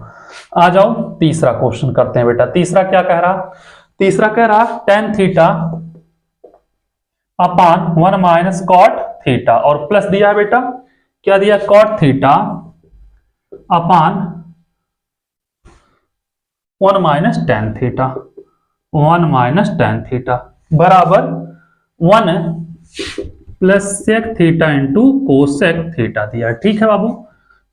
आ जाओ तीसरा क्वेश्चन करते हैं बेटा। तीसरा क्या कह रहा, तीसरा कह रहा tan theta upon 1 minus cot theta, और प्लस दिया है बेटा, क्या दिया cot theta upon 1 minus tan theta, 1 minus tan theta बराबर 1 plus sec theta into cosec theta दिया। ठीक है बाबू,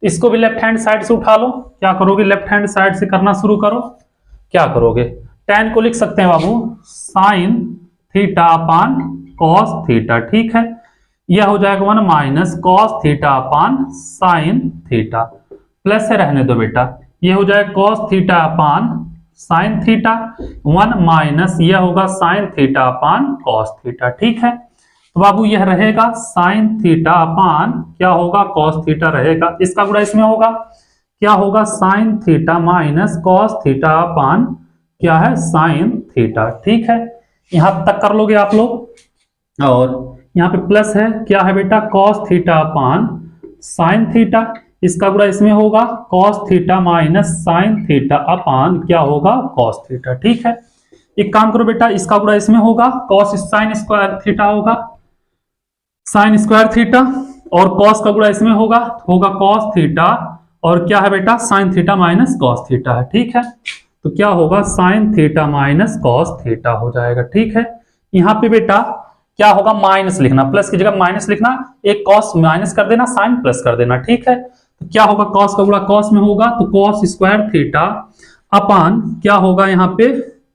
इसको भी लेफ्ट हैंड साइड से उठा लो। क्या करोगे, लेफ्ट हैंड साइड से करना शुरू करो। क्या करोगे, tan को लिख सकते हैं बाबू sine theta upon cos theta. ठीक है यह हो जाएगा 1 minus cos theta upon sine theta, plus है रहने दो बेटा, यह हो जाएगा cos theta upon sine theta, 1 minus यह होगा sine theta upon cos theta. ठीक है तो बाबू यह रहेगा साइन थीटा अपान क्या होगा कॉस थीटा रहेगा, इसका गुणा इसमें होगा, क्या होगा sine theta minus cos theta अपान क्या है साइन थीटा। ठीक है यहां तक कर लोगे आप लोग, और यहाँ पे प्लस है, क्या है बेटा cos theta upon sine theta, इसका गुणा इसमें होगा cos theta minus sign theta अपान क्या होगा कॉस थीटा। ठीक है एक काम करो बेटा, इसका गुणा इसमें होगा कॉस साइन स्क्वायर थीटा होगा साइन स्क्वायर थीटा, और कॉस का गुणा इसमें होगा कॉस थीटा, और क्या है बेटा sine theta minus cos theta है। ठीक है तो क्या होगा sine theta minus cos theta हो जाएगा। ठीक है यहाँ पे बेटा क्या होगा माइनस लिखना, प्लस की जगह माइनस लिखना, एक कॉस माइनस कर देना, साइन प्लस कर देना। ठीक है तो क्या होगा कॉस का गुणा कॉस में होगा तो कॉस स्क्वायर थीटा अपान क्या होगा यहाँ पे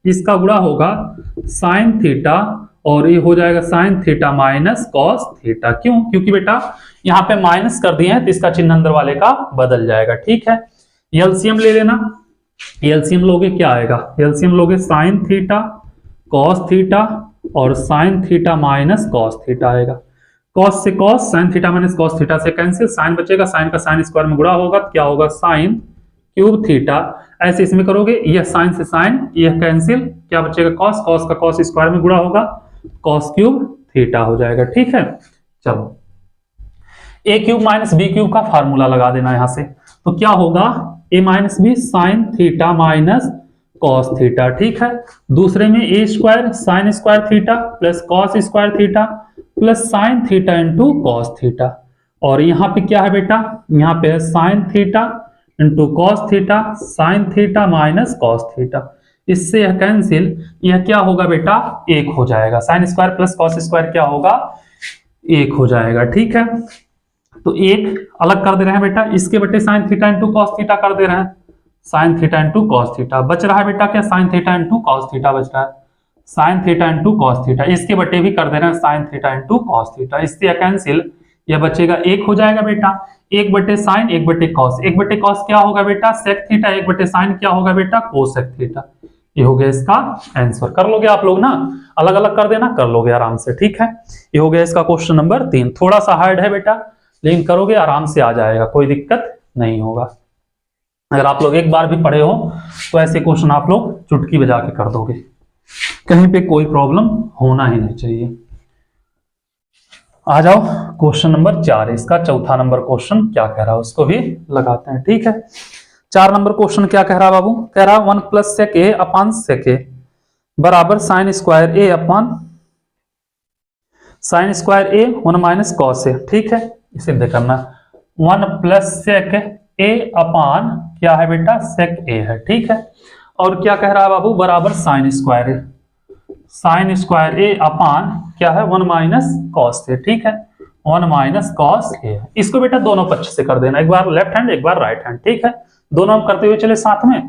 इसका गुणा होगा साइन थीटा, और ये हो जाएगा sign theta minus cos theta. क्यों, क्योंकि बेटा यहाँ पे माइनस कर दिए हैं तो इसका चिन्ह अंदर वाले का बदल जाएगा। ठीक है एलसीएम ले लेना, एलसीएम लोगे क्या आएगा, एलसीएम लोगे साइन थीटा कॉस थीटा और sign theta minus cos theta आएगा। कॉस से cos, sign theta minus cos theta से कैंसिल, साइन बचेगा, साइन का साइन स्क्वायर में गुणा होगा क्या होगा साइन क्यूब थीटा। ऐसे इसमें करोगे, यह साइन से साइन यह कैंसिल, क्या बचेगा कॉस, कॉस का कॉस स्क्वायर में गुणा होगा कॉस क्यूब थीटा हो जाएगा। ठीक है चलो A cube minus B cube का फार्मूला लगा देना यहां से, तो क्या होगा A minus B sine theta minus cos theta. ठीक है दूसरे में A square sine square theta plus cos square theta plus sine theta into cos theta, और यहाँ पे क्या है बेटा, यहाँ पे है sine theta into cos theta, sine theta minus cos theta, इससे यह कैंसिल, यह क्या होगा बेटा 1 हो जाएगा, sine square plus cos square क्या होगा 1 हो जाएगा। ठीक है तो 1 अलग कर दे रहे हैं बेटा, इसके बटे sign theta into cos theta कर दे रहे हैं, sign theta into cos theta बच रहा है बेटा, क्या sign theta into cos theta बच रहा है, sine theta into cos theta, इसके बटे भी कर दे रहे हैं sign theta into cos theta, इससे कैंसिल, यह बचेगा 1 हो जाएगा बेटा, 1 बटे साइन 1 बटे कॉस, 1 बटे कॉस क्या होगा बेटा सेक थीटा, 1 बटे साइन क्या होगा बेटा कोसेक थीटा। ये हो गया इसका आंसर, कर लोगे आप लोग ना, अलग अलग कर देना, कर लोगे आराम से। ठीक है ये हो गया इसका क्वेश्चन नंबर 3, थोड़ा सा हार्ड है बेटा लेकिन करोगे आराम से आ जाएगा, कोई दिक्कत नहीं होगा। अगर आप लोग एक बार भी पढ़े हो तो ऐसे क्वेश्चन आप लोग चुटकी बजा के कर दोगे, कहीं पे कोई प्रॉब्लम होना ही नहीं चाहिए। आ जाओ क्वेश्चन नंबर 4, इसका चौथा नंबर क्वेश्चन क्या कह रहा है उसको भी लगाते हैं। ठीक है 4 नंबर क्वेश्चन क्या कह रहा है बाबू, कह रहा 1 प्लस सेक ए अपान सेक ए बराबर sign square A upon sine square A 1 minus cos A. ठीक है इसे देखना 1 प्लस सेक ए अपान क्या है बेटा सेक ए है। ठीक है और क्या कह रहा है बाबू बराबर साइन स्क्वायर ए, साइन स्क्वायर ए अपान क्या है 1 माइनस कॉस ए। ठीक है 1 माइनस कॉस ए। इसको बेटा दोनों पक्ष से कर देना, एक बार लेफ्ट हैंड एक बार राइट हैंड, ठीक है, दोनों हम करते हुए चले साथ में।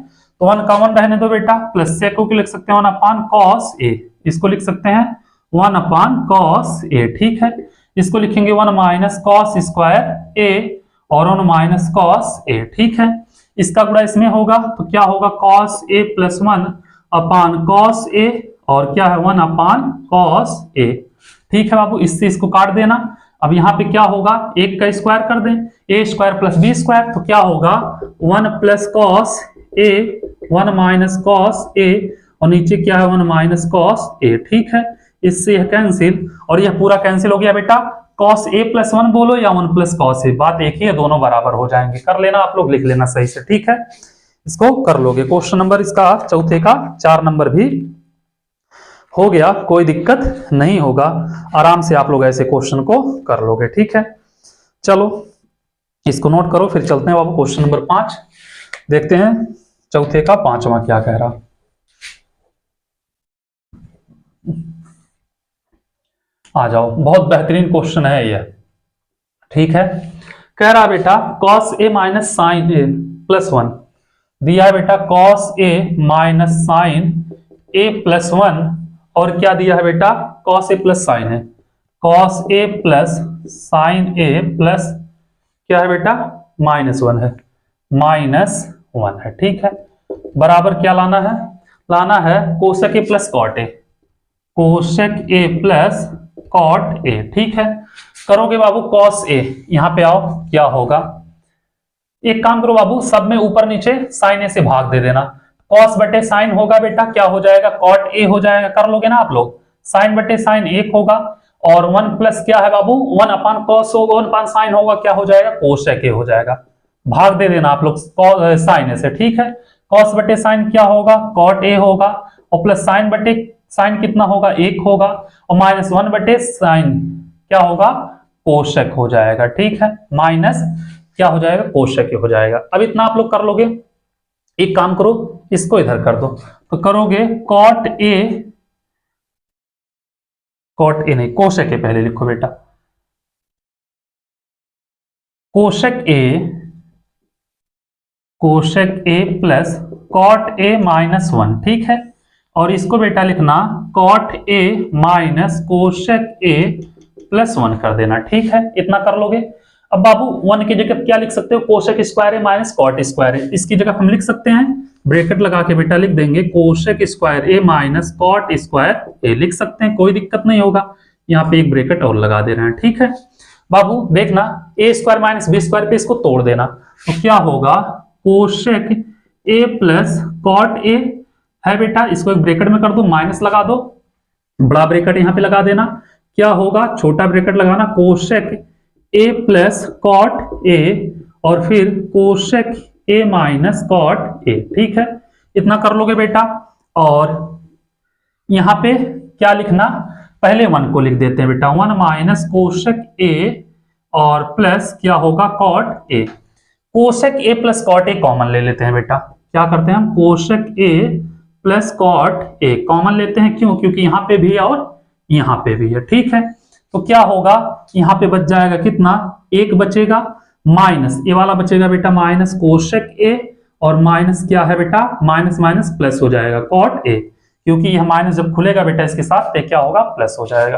तो 1 कॉमन रहने दो बेटा, प्लस से को लिख सकते हैं 1 अपान कॉस ए, इसको लिख सकते हैं 1 अपान कॉस ए, ठीक है। इसको लिखेंगे 1 माइनस कॉस स्क्वायर ए और 1 माइनस कॉस ए, ठीक है। इसका गुणा इसमें होगा तो क्या होगा cos A plus 1 upon cos A और क्या है 1 अपान कॉस ए, ठीक है बाबू। इससे इसको काट देना। अब यहाँ पे क्या होगा, एक का स्क्वायर कर दें, ए स्क्वायर प्लस बी स्क्वायर, तो क्या होगा 1 plus cos A 1 minus cos A और नीचे क्या है 1 माइनस कॉस ए, ठीक है। इससे यह कैंसिल और यह पूरा कैंसिल हो गया बेटा। कॉस ए प्लस 1 बोलो या 1 प्लस कॉस ए, बात एक ही है, दोनों बराबर हो जाएंगे। कर लेना आप लोग, लिख लेना सही से, ठीक है। इसको कर लोगे। क्वेश्चन नंबर इसका चौथे का 4 नंबर भी हो गया, कोई दिक्कत नहीं होगा, आराम से आप लोग ऐसे क्वेश्चन को कर लोगे, ठीक है। चलो इसको नोट करो, फिर चलते हैं बाबू क्वेश्चन नंबर 5, देखते हैं चौथे का 5वां क्या कह रहा। आ जाओ, बहुत बेहतरीन क्वेश्चन है यह, ठीक है। कह रहा बेटा कॉस ए माइनस साइन ए प्लस 1 दिया है बेटा, कॉस ए माइनस साइन ए प्लस 1 और क्या दिया है बेटा कॉस ए प्लस साइन है, cos A plus sine A plus क्या है बेटा -1 है, -1 है, ठीक है। बराबर क्या लाना है, लाना है cosec A plus cot A, cosec A plus cot A, ठीक है। करोगे बाबू कॉस ए, यहां पे आओ, क्या होगा, एक काम करो बाबू, सब में ऊपर नीचे साइन ए से भाग दे देना, कॉस बटे साइन होगा बेटा, क्या हो जाएगा कॉट ए हो जाएगा, कर लोगे ना आप लोग, साइन बटे साइन 1 होगा और 1 प्लस क्या है बाबू 1 अपान कॉस होगा, 1 अपान साइन होगा, क्या हो जाएगा कोशक ए हो जाएगा, भाग दे देना आप लोग साइन ए से, ठीक है। कॉस बटे साइन क्या होगा कॉट ए होगा और प्लस साइन बटे साइन कितना होगा 1 होगा और -1 बटे साइन क्या होगा कोशक हो जाएगा, ठीक है, माइनस क्या हो जाएगा कोशक हो जाएगा। अब इतना आप लोग कर लोगे, एक काम करो इसको इधर कर दो, तो करोगे कॉट ए नहीं कोशक ए पहले लिखो बेटा, कोशक ए प्लस कॉट ए -1, ठीक है। और इसको बेटा लिखना cot A minus cosec A plus 1 कर देना, ठीक है, इतना कर लोगे। अब बाबू 1 की जगह क्या लिख सकते हो कोशक square A minus cot square ए, इसकी जगह हम लिख सकते हैं ब्रैकेट लगा के बेटा लिख देंगे कोशक square A minus cot square A, लिख सकते हैं, कोई दिक्कत नहीं होगा। यहाँ पे एक ब्रैकेट और लगा दे रहे हैं, ठीक है बाबू। देखना ए स्क्वायर माइनस बी स्क्वायर पे इसको तोड़ देना, तो क्या होगा कोशक ए प्लस कॉट ए है बेटा, इसको एक ब्रैकेट में कर दो, माइनस लगा दो, बड़ा ब्रैकेट यहाँ पे लगा देना, क्या होगा छोटा ब्रैकेट लगाना कोशक ए प्लस कॉट ए और फिर कोशक ए माइनस कॉट ए, ठीक है, इतना कर लोगे बेटा। और यहां पे क्या लिखना, पहले 1 को लिख देते हैं बेटा, 1 माइनस कोशक ए और प्लस क्या होगा cot A, cosec A plus cot A common ले लेते हैं बेटा, क्या करते हैं हम cosec A plus cot A common लेते हैं, क्यों, क्योंकि यहाँ पे भी और यहाँ पे भी है, ठीक है। तो क्या होगा यहाँ पे बच जाएगा कितना, 1 बचेगा, माइनस ए वाला बचेगा बेटा माइनस कोशक ए और माइनस क्या है बेटा माइनस माइनस प्लस हो जाएगा कॉट ए, क्योंकि यह माइनस जब खुलेगा बेटा इसके साथ तो क्या होगा प्लस हो जाएगा,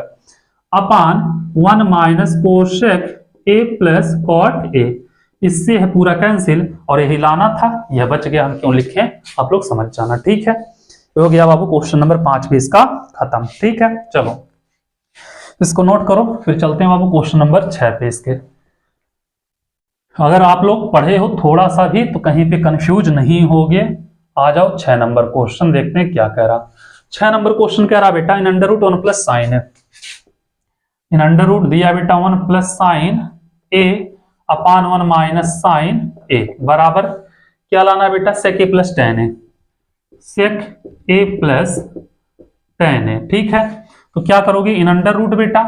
upon 1 minus cosec A plus cot A, इससे है पूरा कैंसिल और यही लाना था, यह बच गया, हम क्यों लिखे आप लोग समझ जाना, ठीक है। तो हो गया बाबू क्वेश्चन नंबर 5 भी इसका खत्म, ठीक है। चलो इसको नोट करो, फिर चलते हैं बाबू क्वेश्चन नंबर 6 पे इसके। अगर आप लोग पढ़े हो थोड़ा सा भी तो कहीं पे कंफ्यूज नहीं होगे। आ जाओ 6 नंबर क्वेश्चन देखते हैं क्या कह रहा। 6 नंबर क्वेश्चन कह रहा बेटा in under root 1 plus sine है, इन अंडर रूट दिया बेटा 1 plus sine a upon 1 minus sine a बराबर क्या लाना है बेटा sec a plus tan a, sec a plus tan a, ठीक है। तो क्या करोगे इन अंडर रूट बेटा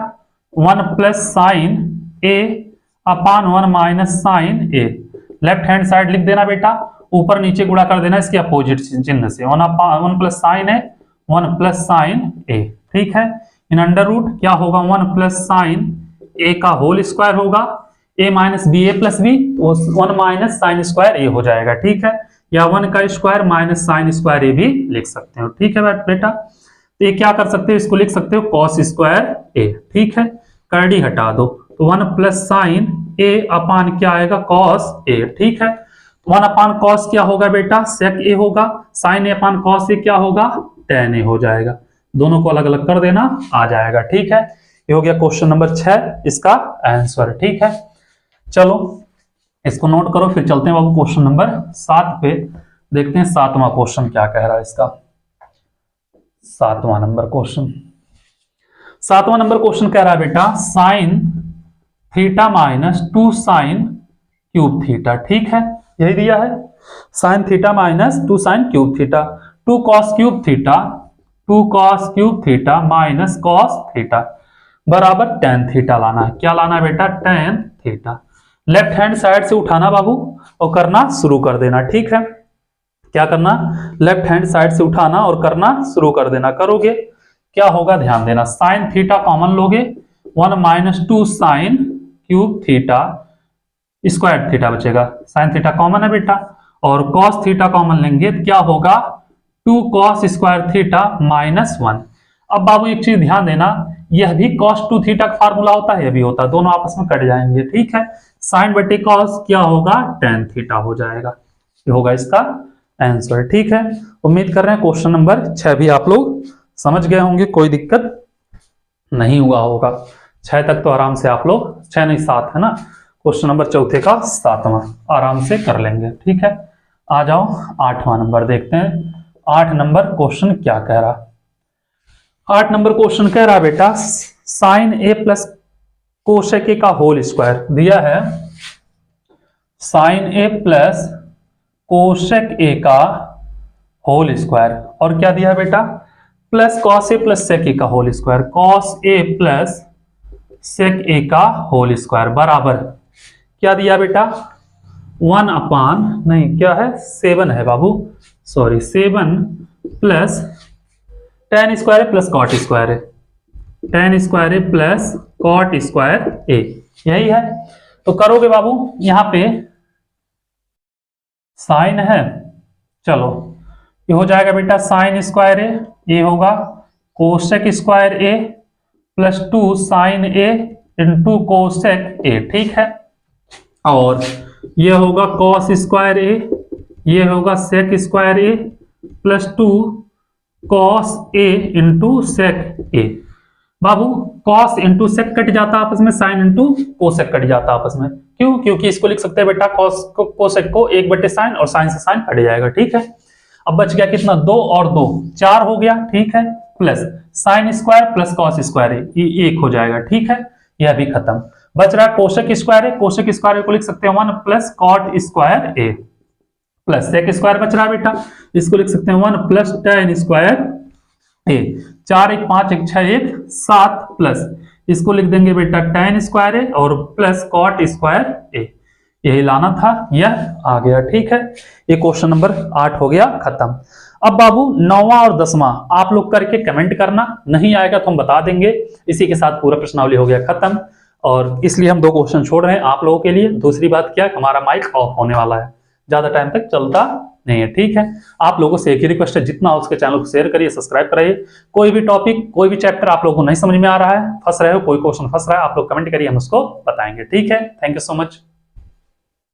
1 plus sine a upon 1 minus sine A, left hand side लिख देना बेटा, ऊपर नीचे गुणा कर देना इसके अपोजिट चिन्ह से, 1 प्लस साइन है 1 प्लस साइन ए, ठीक है। इन अंडर रूट क्या होगा 1 प्लस साइन ए का होल स्क्वायर होगा, A minus b A plus B, तो 1 माइनस साइन स्क्वायर ए हो जाएगा, ठीक है। या 1 का स्क्वायर माइनस साइन स्क्वायर ए भी लिख सकते हो, ठीक है बेटा। तो ये क्या कर सकते हो, इसको लिख सकते हो कॉस स्क्वायर ए, ठीक है। करड़ी हटा दो, तो 1 प्लस साइन ए अपान क्या आएगा, कॉस ए, ठीक है। 1 अपान कॉस क्या होगा बेटा, सेक ए होगा, sign a upon cos A क्या होगा, टेन ए हो जाएगा। दोनों को अलग अलग कर देना, आ जाएगा, ठीक है। ये हो गया क्वेश्चन नंबर 6 इसका आंसर, ठीक है। चलो इसको नोट करो, फिर चलते हैं बाबू क्वेश्चन नंबर 7 पे, देखते हैं 7वां क्वेश्चन क्या कह रहा है इसका। 7वां नंबर क्वेश्चन, 7वां नंबर क्वेश्चन कह रहा है बेटा sine theta minus 2 sine cube theta, ठीक है, यही दिया है। Sine theta minus 2 sine cube theta, 2 cos cube theta, 2 cos cube theta minus cos theta बराबर टेन थीटा लाना है। क्या लाना है बेटा, tan theta. Left hand side से उठाना बाबू और करना शुरू कर देना, ठीक है। क्या करना, लेफ्ट हैंड साइड से उठाना और करना शुरू कर देना। करोगे क्या होगा, ध्यान देना, साइन थीटा कॉमन लोगे, 1 minus 2 sine cube theta square theta बचेगा, साइन थीटा कॉमन है बेटा, और कॉस थीटा कॉमन लेंगे तो क्या होगा, 2 कॉस स्क्वायर थीटा माइनस 1। अब बाबू एक चीज ध्यान देना, यह भी कॉस 2 थीटा का फार्मूला होता है, यह भी होता है, दोनों आपस में कट जाएंगे, ठीक है। साइन बटे कॉस क्या होगा, टेन थीटा हो जाएगा। ये होगा इसका आंसर, ठीक है। उम्मीद कर रहे हैं क्वेश्चन नंबर 6 भी आप लोग समझ गए होंगे, कोई दिक्कत नहीं हुआ होगा। 6 तक तो आराम से आप लोग, 6 नहीं 7 है ना, क्वेश्चन नंबर 4 का 7वां आराम से कर लेंगे, ठीक है। आ जाओ 8वां नंबर देखते हैं। 8 नंबर क्वेश्चन क्या कह रहा, 8 नंबर क्वेश्चन कह रहा बेटा साइन ए प्लस कोशेक ए का होल स्क्वायर दिया है। साइन ए प्लस कोशेक ए का होल स्क्वायर, और क्या दिया बेटा, plus cos A plus sec ए का whole square, cos A plus sec ए का होल स्क्वायर बराबर क्या दिया बेटा, 1 अपान नहीं क्या है, 7 है बाबू, sorry 7 plus tan square plus cot square है, tan square plus cot square A, यही है। तो करोगे बाबू, यहां पे साइन है, चलो ये हो जाएगा बेटा साइन स्क्वायर ए, ये होगा cosec square a plus 2 sine a into cosec a, ठीक है। और ये होगा कॉस स्क्वायर ए, ये होगा सेक square a plus 2 cos A into sec A. Babu cos into sec cut जाता आपस में, साइन इंटू कोसेक कट जाता आपस में, क्यों, क्योंकि इसको लिख सकते हैं बेटा कॉस कोसेक को 1 बटे साइन, और साइन से साइन कट जाएगा, ठीक है। अब बच गया कितना, 2 और 2 4 हो गया, ठीक है, plus sine square plus cos square ये 1 हो जाएगा, ठीक है। यह भी खत्म, बच रहा है कोसेक स्क्वायर है, कोसेक स्क्वायर को लिख सकते हैं 1 plus cot square a plus sec square बच रहा है बेटा, इसको लिख सकते हैं 1 प्लस टेन स्क्वायर ए, 4 1 5 1 6 1 7 प्लस इसको लिख देंगे बेटा टेन स्क्वायर ए और प्लस कॉट स्क्वायर ए, यही लाना था, यह आ गया, ठीक है। ये क्वेश्चन नंबर 8 हो गया खत्म। अब बाबू 9वां और 10वां आप लोग करके कमेंट करना, नहीं आएगा तो हम बता देंगे। इसी के साथ पूरा प्रश्नावली हो गया खत्म, और इसलिए हम 2 क्वेश्चन छोड़ रहे हैं आप लोगों के लिए। दूसरी बात क्या, हमारा माइक ऑफ होने वाला है, ज्यादा टाइम तक चलता नहीं है, ठीक है। आप लोगों से एक ही रिक्वेस्ट है, जितना हो उसके चैनल को शेयर करिए, सब्सक्राइब कराइए। कोई भी टॉपिक, कोई भी चैप्टर आप लोगों को नहीं समझ में आ रहा है, फंस रहे हो, कोई क्वेश्चन फंस रहा है, आप लोग कमेंट करिए, हम उसको बताएंगे, ठीक है। Thank you so much.